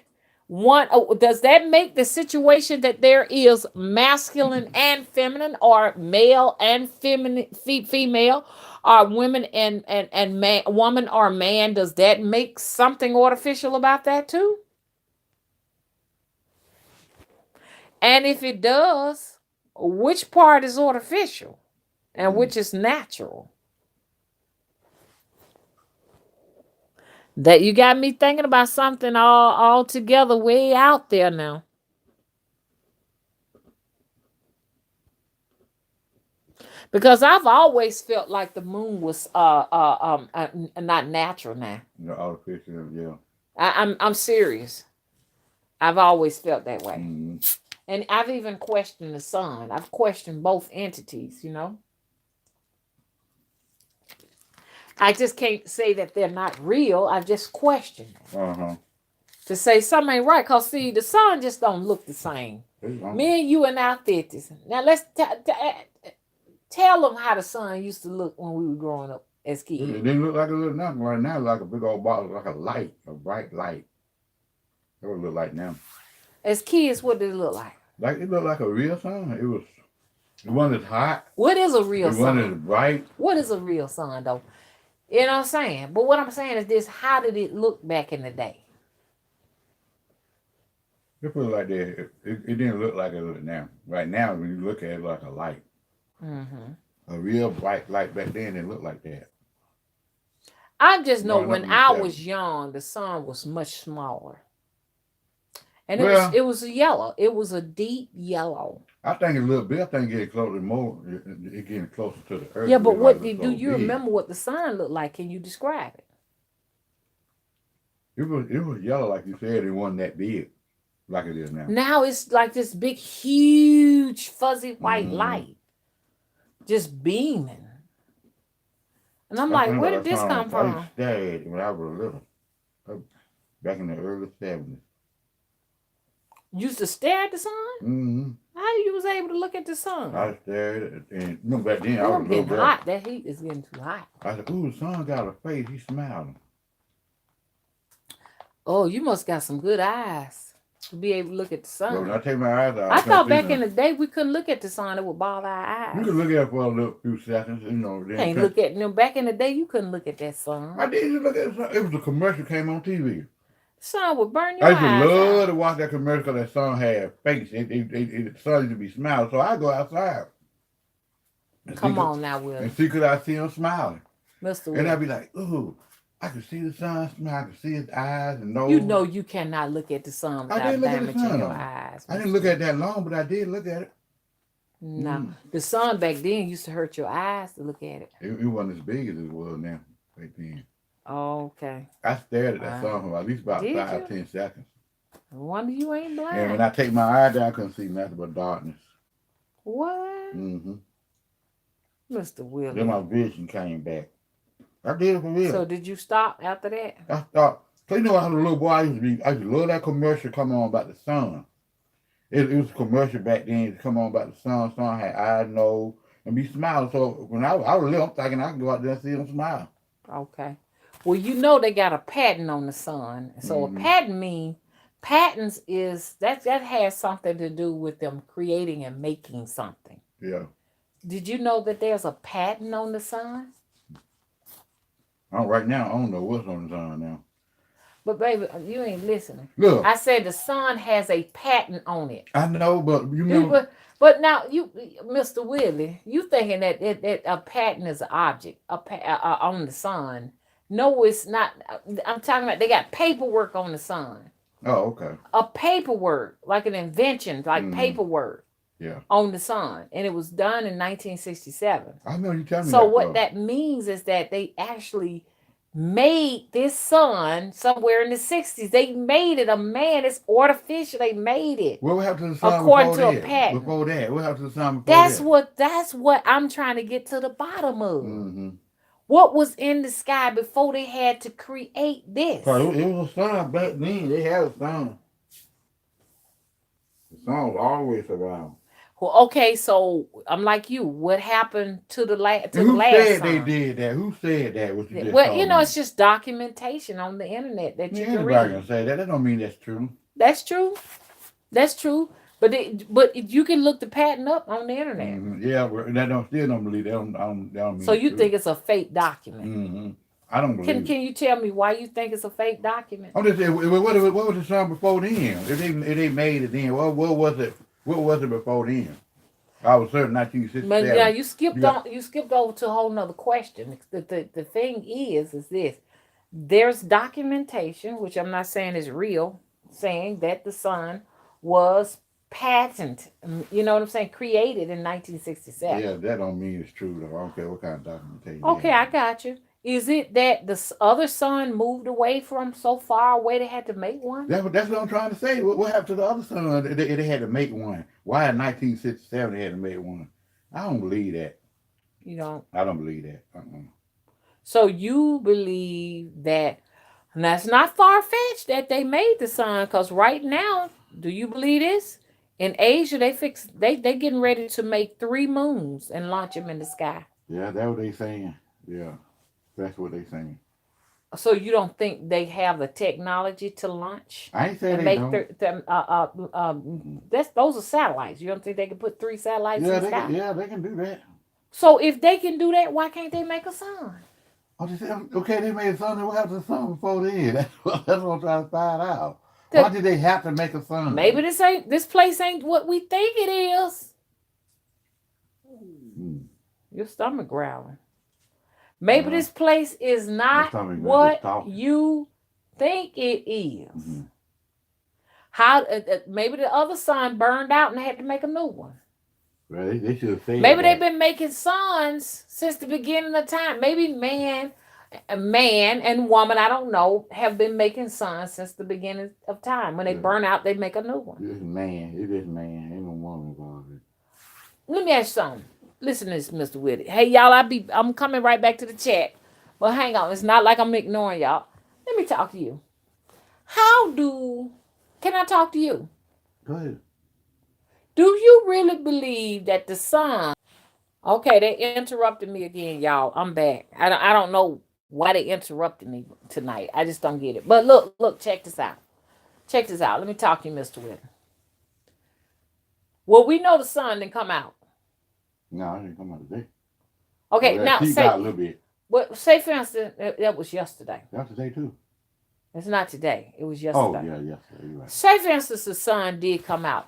does that make the situation that there is masculine and feminine, or male and feminine, female, or women and man, woman or man? Does that make something artificial about that too? And if it does, which part is artificial and
Mm.
which is natural? That you got me thinking about something all together way out there now. Because I've always felt like the moon was not natural now.
The artificial, yeah.
I'm serious. I've always felt that way.
Mm-hmm.
And I've even questioned the sun. I've questioned both entities. I just can't say that they're not real. I just question them.
Uh-huh.
To say something ain't right. Because, see, the sun just don't look the same. Me and you in our 50s. Now, let's tell them how the sun used to look when we were growing up as kids.
It didn't look like a little nothing. Right now, like a big old bottle, like a light, a bright light. That's what it look like now.
As kids, what did it look like?
Like it looked like a real sun. It wasn't as hot.
What is a real
It
sun?
wasn't as bright.
What is a real sun, though? You know what I'm saying? But what I'm saying is this: how did it look back in the day?
It put it like that. It didn't look like it look now. Right now, when you look at it, like a light.
Mm-hmm.
A real bright light back then didn't look like that.
I just know
Growing up
when
in the
I
70s.
was young, the sun was much smaller. And
Well,
it was a yellow. It was a deep yellow.
I think a little bit. I think getting closer more. It getting closer to the earth.
Yeah, but
why it
what
look
do
so
you
big.
remember what the sun looked like? Can you describe it?
It was yellow like you said. It wasn't that big like it is now.
Now it's like this big, huge, fuzzy white
Mm-hmm.
light just beaming. And I'm
That's
like, where did this come
I
from?
stayed when I was little. Back in the early 70s.
You used to stare at the sun?
Mm-hmm.
How you was able to look at the sun?
I stared at it, and back then I
Oh,
was a
I'm
little
getting
boy.
hot. That heat is getting too hot.
I said, ooh, the sun got a face. He's smiling.
Oh, you must got some good eyes to be able to look at the sun.
But when I take my eyes out,
I thought back in the day we couldn't look at the sun. It would bother our eyes.
You could look at it for a little few seconds, Then
Can't look at no. Back in the day, you couldn't look at that sun.
I did look at the sun. It was a commercial came on TV.
The sun would burn your
I used to
eyes
love
out.
to watch that commercial. That sun had a face. The sun used to be smiling. So I go outside.
Come on now, Will.
And see, could I see him smiling?
Mr.
And
Will.
I'd be like, ooh, I could see the sun smile. I could see his eyes and nose.
You know you cannot look at the sun without damaging your eyes.
I didn't look at that long, but I did look at it.
No. The sun back then used to hurt your eyes to look at it.
It wasn't as big as it was now back then.
Oh, okay.
I stared at that sun for at least about
Did
5,
you?
10 seconds.
No wonder you ain't
And when
blind.
I take my eye down, I couldn't see nothing but darkness.
What?
Mm-hmm.
Mr.
Then
Willie.
my vision came back. I did it for real.
So did you stop after that?
I thought, so you know, I was a little boy. I used to love that commercial come on about the sun. It was a commercial back then. Come on about the sun. Sun had eyes, nose, and be smiling. So when I was little, I'm thinking I can go out there and see them smile.
Okay. Well, you know they got a patent on the sun. So a
Mm-hmm.
patent means patents is that has something to do with them creating and making something.
Yeah.
Did you know that there's a patent on the sun?
Right now, I don't know what's on the sun now.
But baby, you ain't listening.
Look,
I said the sun has a patent on it.
I know, but you remember.
But now you, Mr. Willie, you thinking that a patent is an object on the sun? No, it's not. I'm talking about they got paperwork on the sun.
Oh, okay.
A paperwork, like an invention, like paperwork.
Yeah.
On the sun, and it was done in 1967.
I know you telling me.
So what that means is that they actually made this sun somewhere in the 60s. They made it a man. It's artificial. They made it.
What happened to the sun
according
before
to
that?
A patent?
Before that, what happened to the sun before that?
That's what I'm trying to get to the bottom of.
Mm-hmm.
What was in the sky before they had to create this?
It was a sun back then. They had a sun. The sun was always around.
Well, okay, so I'm like you. What happened to the last?
Who said they did that? Who said that? What you just
well, you know,
me?
It's just documentation on the internet that you can read.
Anybody can say that. That don't mean that's true.
That's true. That's true. But you can look the patent up on the internet.
Mm-hmm. Yeah, but that still don't believe that. Don't mean
so you
true.
think it's a fake document?
Mm-hmm. I don't believe.
Can you tell me why you think it's a fake document?
I'm just saying, what was the sun before then? If they made it then, what was it? What was it before then? I was certain 1967.
But yeah, you skipped over to a whole nother question. The thing is this: there's documentation, which I'm not saying is real, saying that the sun was patent. You know what I'm saying? Created in 1967.
Yeah, that don't mean it's true though. I don't care what kind of documentation.
Okay, I got you. Is it that the other sun moved away from so far away they had to make one?
That's what I'm trying to say. What happened to the other sun? They had to make one. Why in 1967 they had to make one? I don't believe that.
You don't?
I don't believe that.
So you believe that, and that's not far-fetched that they made the sun, because right now, do you believe this? In Asia, they getting ready to make 3 moons and launch them in the sky.
Yeah, that's what they saying. Yeah. That's what they saying.
So you don't think they have the technology to launch?
I ain't saying they don't.
Those are satellites. You don't think they can put 3 satellites in the sky?
Yeah, they can do that.
So if they can do that, why can't they make a sun?
Okay, they made a sun. What happened to the sun before then? That's what I'm trying to find out. Why did they have to make a sun?
Maybe this place ain't what we think it is. Your stomach growling. Maybe this place is not what you think it is. Mm-hmm. How maybe the other sun burned out and they had to make a new one.
Well, they should have said
maybe they've been making suns since the beginning of time. Maybe man and woman, I don't know, have been making suns since the beginning of time. When they burn out, they make a new one.
It is man. Ain't no woman involved.
Let me ask you something. Listen to this, Mr. Willie. Hey, y'all, I'm coming right back to the chat. But hang on. It's not like I'm ignoring y'all. Let me talk to you. Can I talk to you?
Go ahead.
Do you really believe that the sun... Okay, they interrupted me again, y'all. I'm back. I don't know why they interrupted me tonight. I just don't get it. But look, check this out. Check this out. Let me talk to you, Mr. Willie. Well, we know the sun didn't come out.
No, it didn't come out today.
Okay, now say
a little bit.
Well, say for instance, that was yesterday.
That's today too.
It's not today. It was yesterday.
Oh yeah, yesterday. You're right.
Say for instance, the sun did come out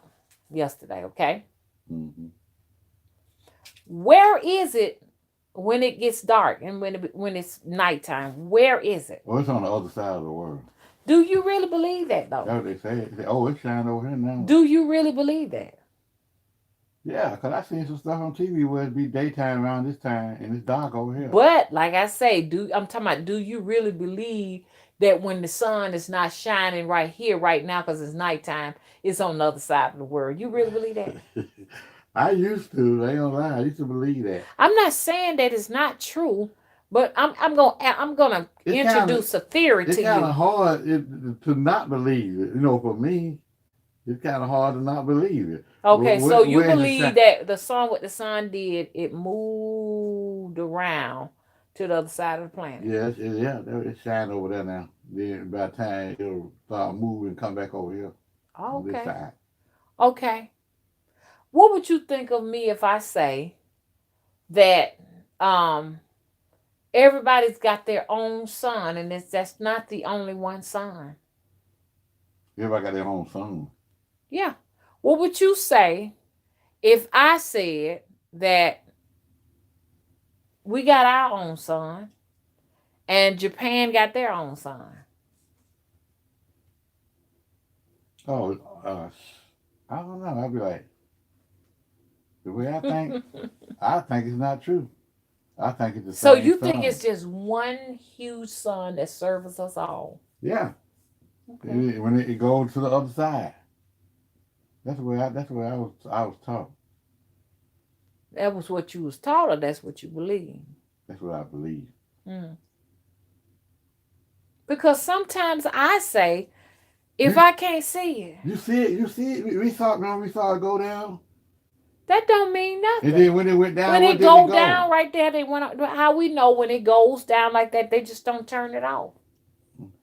yesterday. Okay.
Mm-hmm.
Where is it when it gets dark and when it's nighttime? Where is it?
Well, it's on the other side of the world.
Do you really believe that though?
That's what they say. They say, oh, it's shining over here now.
Do you really believe that?
Yeah, because I seen some stuff on TV where it be daytime around this time and it's dark over here.
But like I say, I'm talking about, do you really believe that when the sun is not shining right here, right now, because it's nighttime, it's on the other side of the world. You really believe that?
I used to. I ain't gonna lie. I used to believe that.
I'm not saying that it's not true, but I'm gonna
It's kind of
introduce a theory
it's
to
kind of
you.
hard to not believe it. You know, for me, it's kind of hard to not believe it.
Okay, so you
Where's the
believe
shine?
that the sun, what the sun did, it moved around to the other side of the planet.
Yeah, yeah, it's shining over there now. Then by the time it'll start moving, come back over here on this
Okay.
side.
Okay. What would you think of me if I say that um everybody's got their own sun and that's not the only one sun?
Everybody got their own song.
Yeah. What would you say if I said that we got our own sun and Japan got their own sun?
Oh, I don't know. I'd be like, the way I think it's not true. I think it's the
So
same
you think
sun.
it's just one huge sun that serves us all?
Yeah,
Okay.
when it goes to the other side. That's the way I was taught.
That was what you was taught, or that's what you believe?
That's what I believe.
Mm. Because sometimes I say, if
You
I can't see it,
you see it. You see it. We saw it go down,
that don't mean
and
nothing.
then when it went
When
down, what
it
did it
go
go?
down right there, they went. How we know when it goes down like that? They just don't turn it off.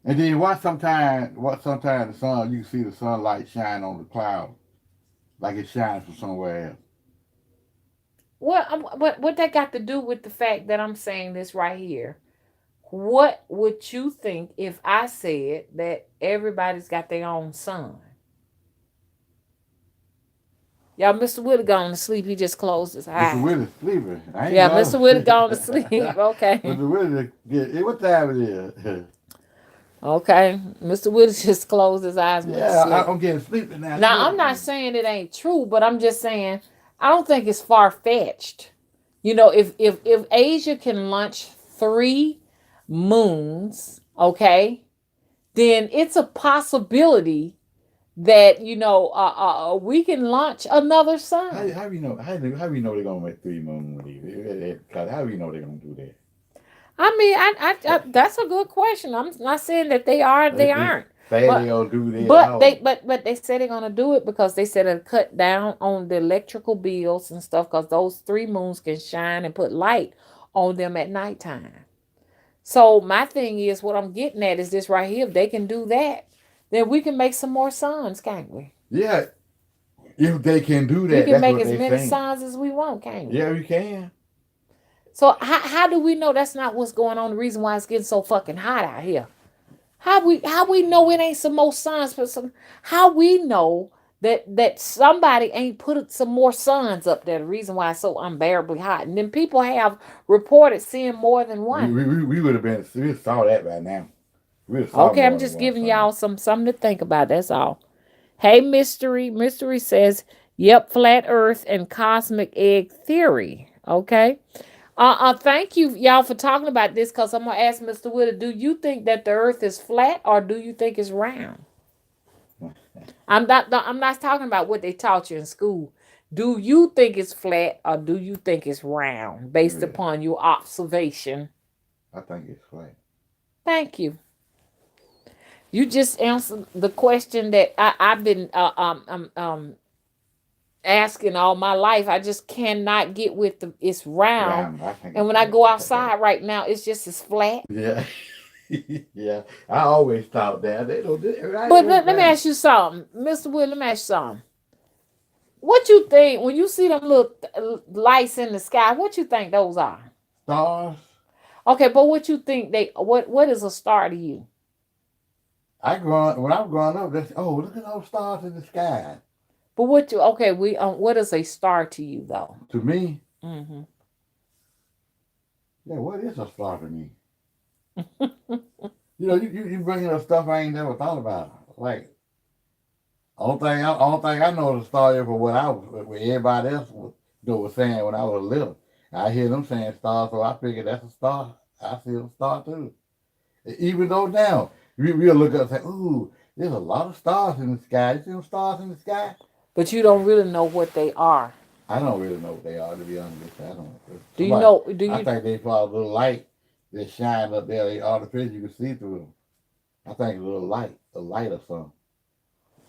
And then watch sometime the sun. You can see the sunlight shine on the cloud like it shines from somewhere else.
What that got to do with the fact that I'm saying this right here? What would you think if I said that everybody's got their own sun? Y'all, Mr. Wood gone to sleep. He just closed his
Mr.
eyes.
Willis sleeping. I ain't
Yeah,
gone.
Mr. Wood gone to sleep. Okay.
Mr. Willis, what time it is?
Okay. Mr. Wood just closed his eyes and went to
Yeah,
sleep.
I'm getting sleepy now. You
Now,
know.
I'm not saying it ain't true, but I'm just saying I don't think it's far fetched. You know, if Asia can launch 3 moons, okay, then it's a possibility that we can launch another sun.
How you know? How you know they're gonna make 3 moon leave? How you know they're gonna do that?
I mean, that's a good question. I'm not saying that they are,
They,
they
they
aren't,
say they
but
gonna do that. I
but
don't.
they say they're gonna do it because they said it'll cut down on the electrical bills and stuff because those 3 moons can shine and put light on them at nighttime. So my thing is, what I'm getting at is this right here. If they can do that, then we can make some more suns, can't we?
Yeah, if they can do
We
that,
can
that's
make
what
as
they
many
saying.
suns as we want, can't we?
Yeah, we can.
So how do we know that's not what's going on? The reason why it's getting so fucking hot out here. How we know it ain't some more suns for some? How we know that somebody ain't put some more suns up there? The reason why it's so unbearably hot, and then people have reported seeing more than
We
one.
we, we, we would have been. We saw that by now. We would have saw
Okay, I'm
more than
just
one
giving
sun.
y'all something to think about. That's all. Hey, mystery. Mystery says, "Yep, flat Earth and cosmic egg theory." Okay. Thank you, y'all, for talking about this. Cause I'm gonna ask Mr. Witter, do you think that the Earth is flat or do you think it's round? I'm not talking about what they taught you in school. Do you think it's flat or do you think it's round based
Yeah,
upon your observation?
I think it's flat.
Thank you. You just answered the question that I've been asking all my life. I just cannot get with the it's round.
Yeah, I think
And
it's
when I
flat.
go outside right now, it's just as flat.
Yeah, yeah. I always thought that they don't do it right
But let me
everything.
ask you something, Mr. Wood. Let me ask you something. What you think when you see them little lights in the sky? What you think those are?
Stars.
Okay, but what you think what is a star to you?
When I was growing up. Look at those stars in the sky.
But what is a star to you though?
To me,
Hmm.
yeah, what is a star to me? You bringing up stuff I ain't never thought about. Like only thing I know is a star is for what everybody else was saying when I was little. I hear them saying stars, so I figured that's a star. I see a star too. Even though now we'll look up and say, "Ooh, there's a lot of stars in the sky. You see them stars in the sky?"
But you don't really know what they are.
I don't really know what they are, to be honest with you. I don't.
Do you
Somebody,
know? Do
I
you?
think they follow a little light that shine up there. They artificial. You can see through them. I think a little light, a light or something.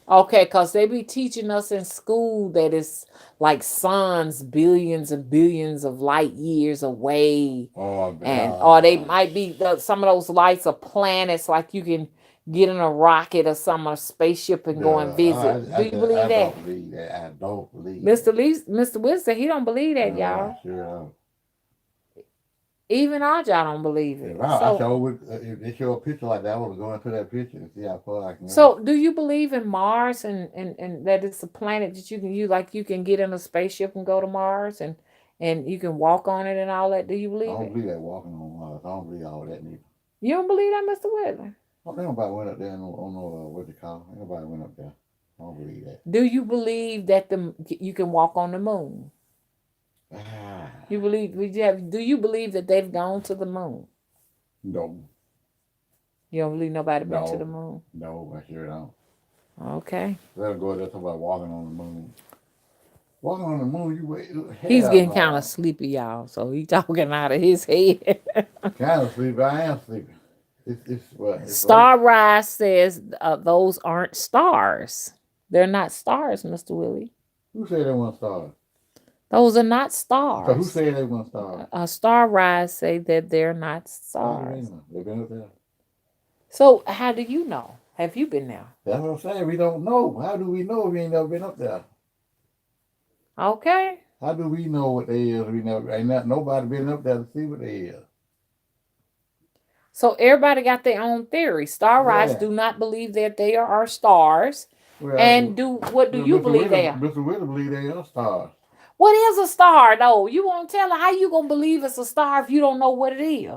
Okay, because they be teaching us in school that it's like suns billions and billions of light years away.
Oh,
And or they might
gosh.
be some of those lights are planets, like you can get in a rocket or some a spaceship and go and
No,
visit. Do you believe
I
that?
don't believe that. I don't believe
Mr.
that.
Lee, Mr. Wilson, he don't believe that,
No, I
y'all.
sure don't.
Even our y'all don't believe
If
it.
I show would, if they show a picture like that, I want to go into that picture and see how far I can go.
So do you believe in Mars and that it's a planet that you can use, like you can get in a spaceship and go to Mars and you can walk on it and all that? Do you
I
believe
don't
it?
believe that walking on Mars. I don't believe all that neither.
You don't believe that, Mr. Whitler?
I don't think nobody went up there on no what they call. Ain't nobody went up there. I don't believe that.
Do you believe that the you can walk on the moon?
Ah,
You believe we have? Do you believe that they've gone to the moon?
no,
You don't believe nobody been to the
no,
moon?
no. I sure don't.
Okay.
Let them go there talk about walking on the moon. Walking on the moon, you wait.
He's
Hell
getting kind of
no.
sleepy, y'all. So he talking out of his head.
Kind of sleepy. I am sleepy. It's what? It's late.
Star Rise says those aren't stars. They're not stars, Mr. Willie.
Who said they want stars?
Those are not
So who
stars.
said they want stars?
Star Rise say that they're not
How do they
stars.
know? They've been up there.
So how do you know? Have you been there?
That's what I'm saying. We don't know. How do we know if we ain't never been up there?
Okay.
How do we know what they is? We never ain't not nobody been up there to see what they is.
So everybody got their own theory. Star Rise
Yeah.
do not believe that they are stars. And
Well,
do what do you
Mr.
believe they
Willie,
are?
Mr. Willie believe they are stars.
What is a star though? You won't tell her how you gonna believe it's a star if you don't know what it is.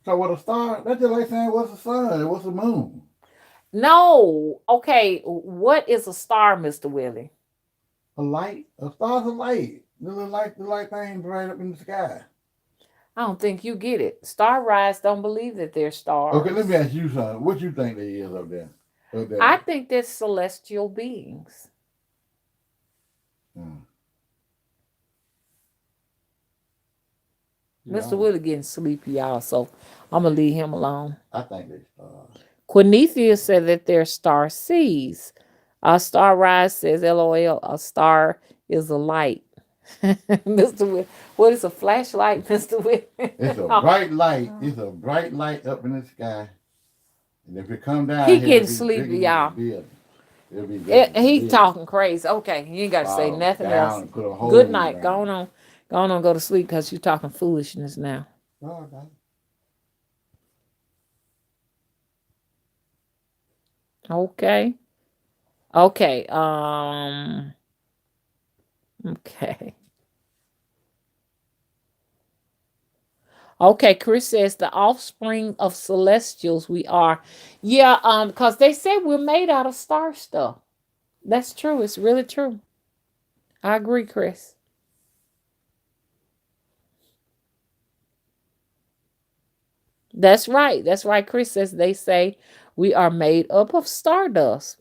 So what a star? That's just like saying what's the sun? What's the moon?
No. Okay, what is a star, Mr. Willie?
A light. A star's a light. The light thing right up in the sky.
I don't think you get it. Star Rise don't believe that they're
Okay, let me
stars.
ask you something. What you think they is up there? Up
I
there.
think they're celestial beings.
Hmm.
Mr.
Yeah,
Willie getting sleepy, y'all, so I'm gonna leave him alone.
I think they stars.
Quinethia said that they're star seeds. Star Rise says, LOL, a star is a light. Mr. Willie, what is a flashlight, Mr. Willie?
It's a
Oh,
bright light. It's a bright light up in the sky. And if it come down
he
here, it'll
getting
be bigger
sleepy,
than the
y'all.
building. It'll be bigger than the
He
building.
talking crazy. Okay, you ain't got to say
Fall
nothing
down
else.
and put a
Good
hole in the
night.
ground.
Go on, go to sleep because you're talking foolishness now.
Oh, okay.
Okay. Okay. Okay. Okay, Chris says the offspring of celestials we are. Yeah, because they said we're made out of star stuff. That's true. It's really true. I agree, Chris. That's right. That's right. Chris says they say we are made up of stardust.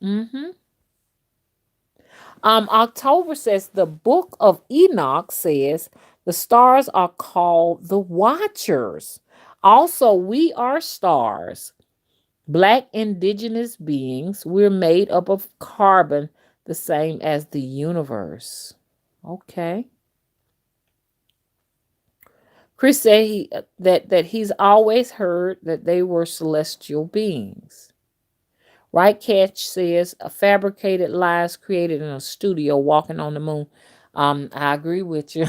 October says the book of Enoch says the stars are called the watchers. Also, we are stars. Black indigenous beings, we're made up of carbon, the same as the universe. Okay. Chris said that he's always heard that they were celestial beings. Right Catch says fabricated lies created in a studio walking on the moon. I agree with you.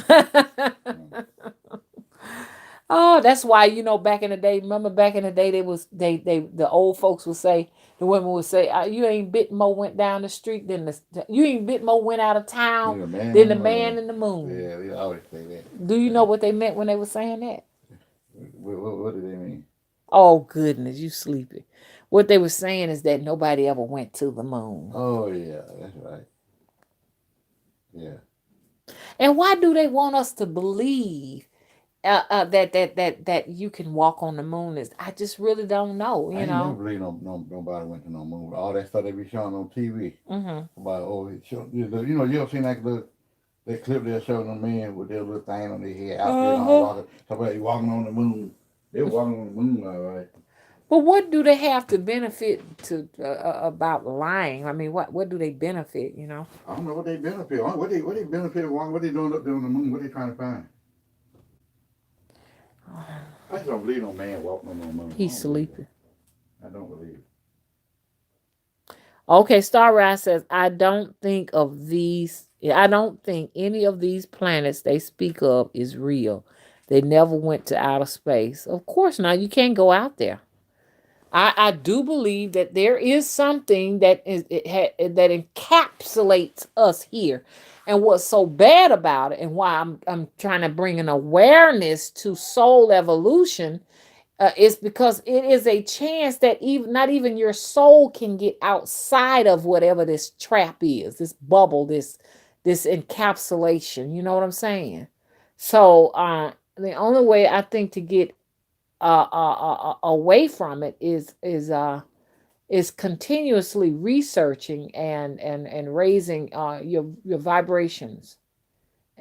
Oh, that's why back in the day. Remember back in the day, they the old folks would say, the women would say, "You ain't bit more went down the street than you ain't bit more went out of town
Need a man
than
on
the
the
man
moon.
in the moon."
Yeah, they always say that.
Do you know what they meant when they were saying that?
What do they mean?
Oh goodness, you sleepy. What they were saying is that nobody ever went to the moon.
Oh yeah, that's right. Yeah.
And why do they want us to believe that you can walk on the moon is, I just really don't know,
I ain't never believed nobody went to no moon. All that stuff they be showing on TV about you ever seen that clip they're showing them men with their little thing on their head, outfit on, walking. Somebody walking on the moon. They were walking on the moon, all right.
But what do they have to benefit to about lying? I mean, what do they benefit?
I don't know what they benefit. What they benefit? What they doing up there on the moon? What they trying to find? I just don't believe no man walking on the moon.
He's sleeping.
I don't believe it.
Okay, Star Rise says, I don't think any of these planets they speak of is real. They never went to outer space. Of course not. You can't go out there. I do believe that there is something that that encapsulates us here. And what's so bad about it, and why I'm trying to bring an awareness to soul evolution, is because it is a chance that even not even your soul can get outside of whatever this trap is, this bubble, this encapsulation. You know what I'm saying? So the only way I think to get away from it is continuously researching and raising your vibrations.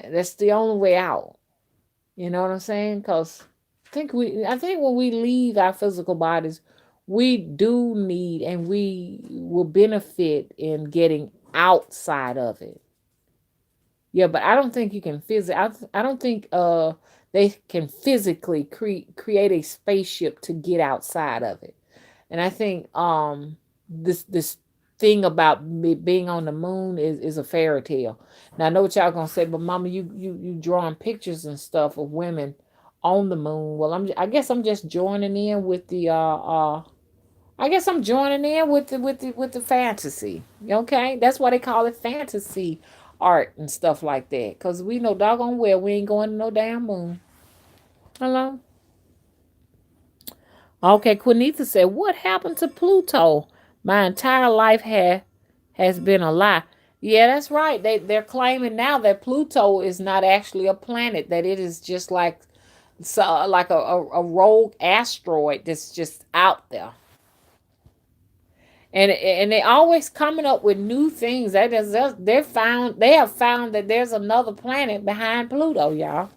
That's the only way out. You know what I'm saying? Because I think when we leave our physical bodies, we do need and we will benefit in getting outside of it. Yeah, but I don't think you can I don't think they can physically create a spaceship to get outside of it. And I think this thing about being on the moon is a fairy tale. Now I know what y'all gonna say, but Mama, you drawing pictures and stuff of women on the moon. Well, I guess I'm just joining in with the I guess I'm joining in with the fantasy. Okay, that's why they call it fantasy art and stuff like that. Cause we know doggone well we ain't going to no damn moon. Hello. Okay, Quinetha said, "What happened to Pluto? My entire life has been a lie." Yeah, that's right. They're claiming now that Pluto is not actually a planet. That it is just like a rogue asteroid that's just out there. And they always coming up with new things. They have found that there's another planet behind Pluto, y'all.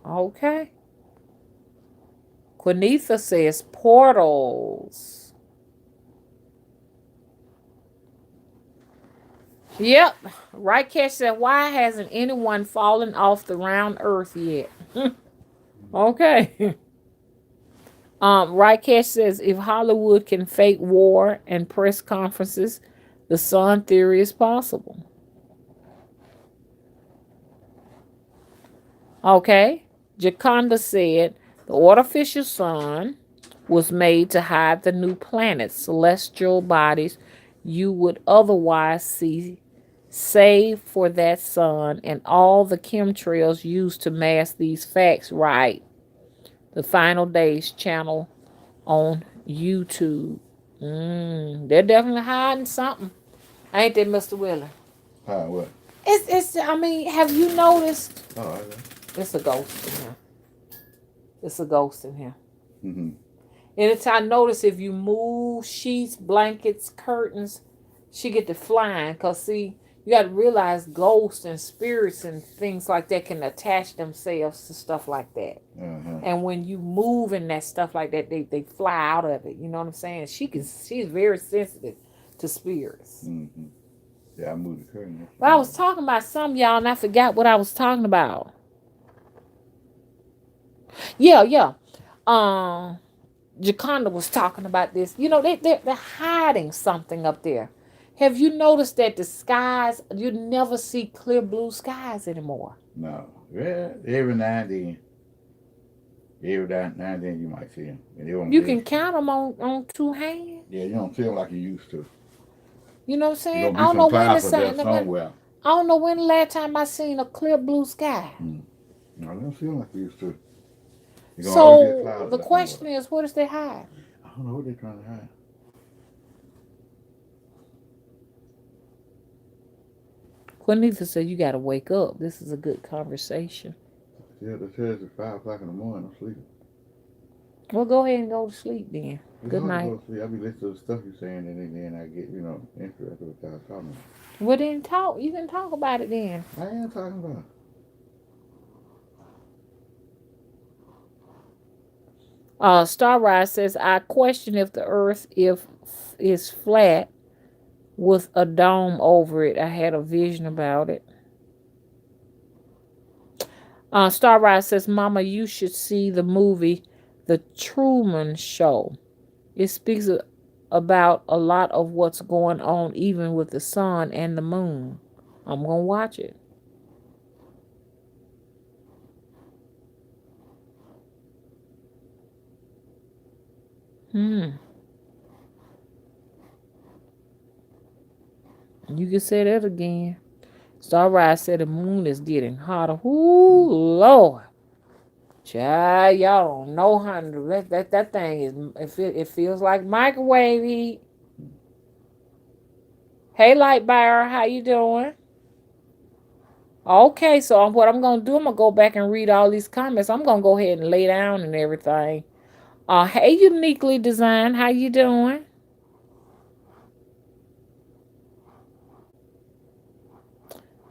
Okay. Quinetha says portals. Yep. Right, Cash said, why hasn't anyone fallen off the round earth yet? Okay. Right, Cash says, if Hollywood can fake war and press conferences, the sun theory is possible. Okay. Jaconda said, the artificial sun was made to hide the new planets, celestial bodies you would otherwise see, save for that sun and all the chemtrails used to mask these facts. Right. The Final Days channel on YouTube. They're definitely hiding something. Ain't they, Mr. Wheeler?
What?
I mean, have you noticed?
Oh, I know.
It's a ghost in here. It's a ghost in here.
Mm-hmm.
Anytime, notice if you move sheets, blankets, curtains, she get to flying. Because, see, you got to realize ghosts and spirits and things like that can attach themselves to stuff like that. And when you move in that stuff like that, they fly out of it. You know what I'm saying? She's very sensitive to spirits.
Mm-hmm. Yeah, I moved the curtain.
But I was talking about some, y'all, and I forgot what I was talking about. Yeah. Jaconda was talking about this. You know, they're hiding something up there. Have you noticed that the skies, you never see clear blue skies anymore?
No. Yeah, every now and then. Every now and then you might see them.
You can count them on two hands.
Yeah, you don't see them like you used to.
You know what I'm saying?
I don't know when somewhere.
I don't know when the last time I seen a clear blue sky.
No, I don't see them like you used to.
So the question is, what is they hide?
I don't know what they're trying to hide.
Juanita said you got to wake up. This is a good conversation.
Yeah, the test at 5 o'clock in the morning. I'm sleeping.
Well, go ahead and go to sleep then.
It's
Good
hard to
night.
go to sleep. I be listening to the stuff you're saying, and then I get, interested with what y'all talking about.
Well, then talk. You can talk about it then.
I am talking about.
Starrise says, I question if the earth if is flat with a dome over it. I had a vision about it. Starrise says, Mama, you should see the movie The Truman Show. It speaks about a lot of what's going on, even with the sun and the moon. I'm going to watch it. Hmm. You can say that again. Starrise said the moon is getting hotter. Ooh, Lord. Child, y'all don't know how to that thing is. It feels like microwave heat. Hey, light buyer, how you doing? Okay, so what I'm gonna do, I'm gonna go back and read all these comments. I'm gonna go ahead and lay down and everything. Hey, uniquely designed, how you doing?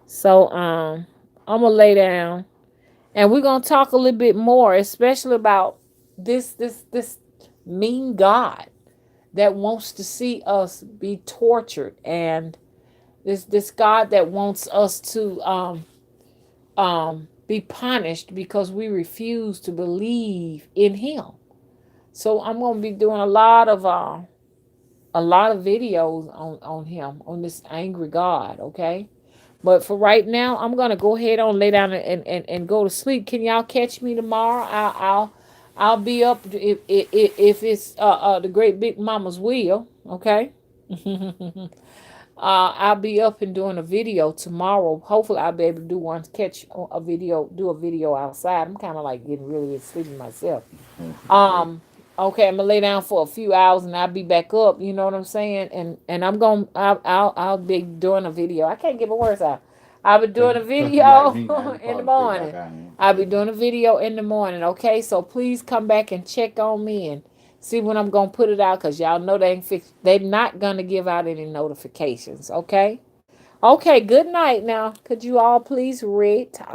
So, I'm gonna lay down, and we're gonna talk a little bit more, especially about this mean God that wants to see us be tortured, and this God that wants us to be punished because we refuse to believe in Him. So I'm gonna be doing a lot of videos on him, on this angry God. Okay. But for right now, I'm gonna go ahead on lay down and go to sleep. Can y'all catch me tomorrow? I'll be up if it's the great big mama's will. Okay. I'll be up and doing a video tomorrow. Hopefully, I'll be able to do one. Catch a video, do a video outside. I'm kind of like getting really sleepy myself. Um. Okay, I'm gonna lay down for a few hours and I'll be back up. You know what I'm saying? And I'm gonna I'll be doing a video. I can't get my words out. I'll be doing a
Cause you like
video
me now, you
in the
fall asleep like
morning.
I am.
I'll be doing a video in the morning. Okay, so please come back and check on me and see when I'm gonna put it out. Cause y'all know they ain't fix. They're not gonna give out any notifications. Okay. Okay. Good night. Now, could you all please rate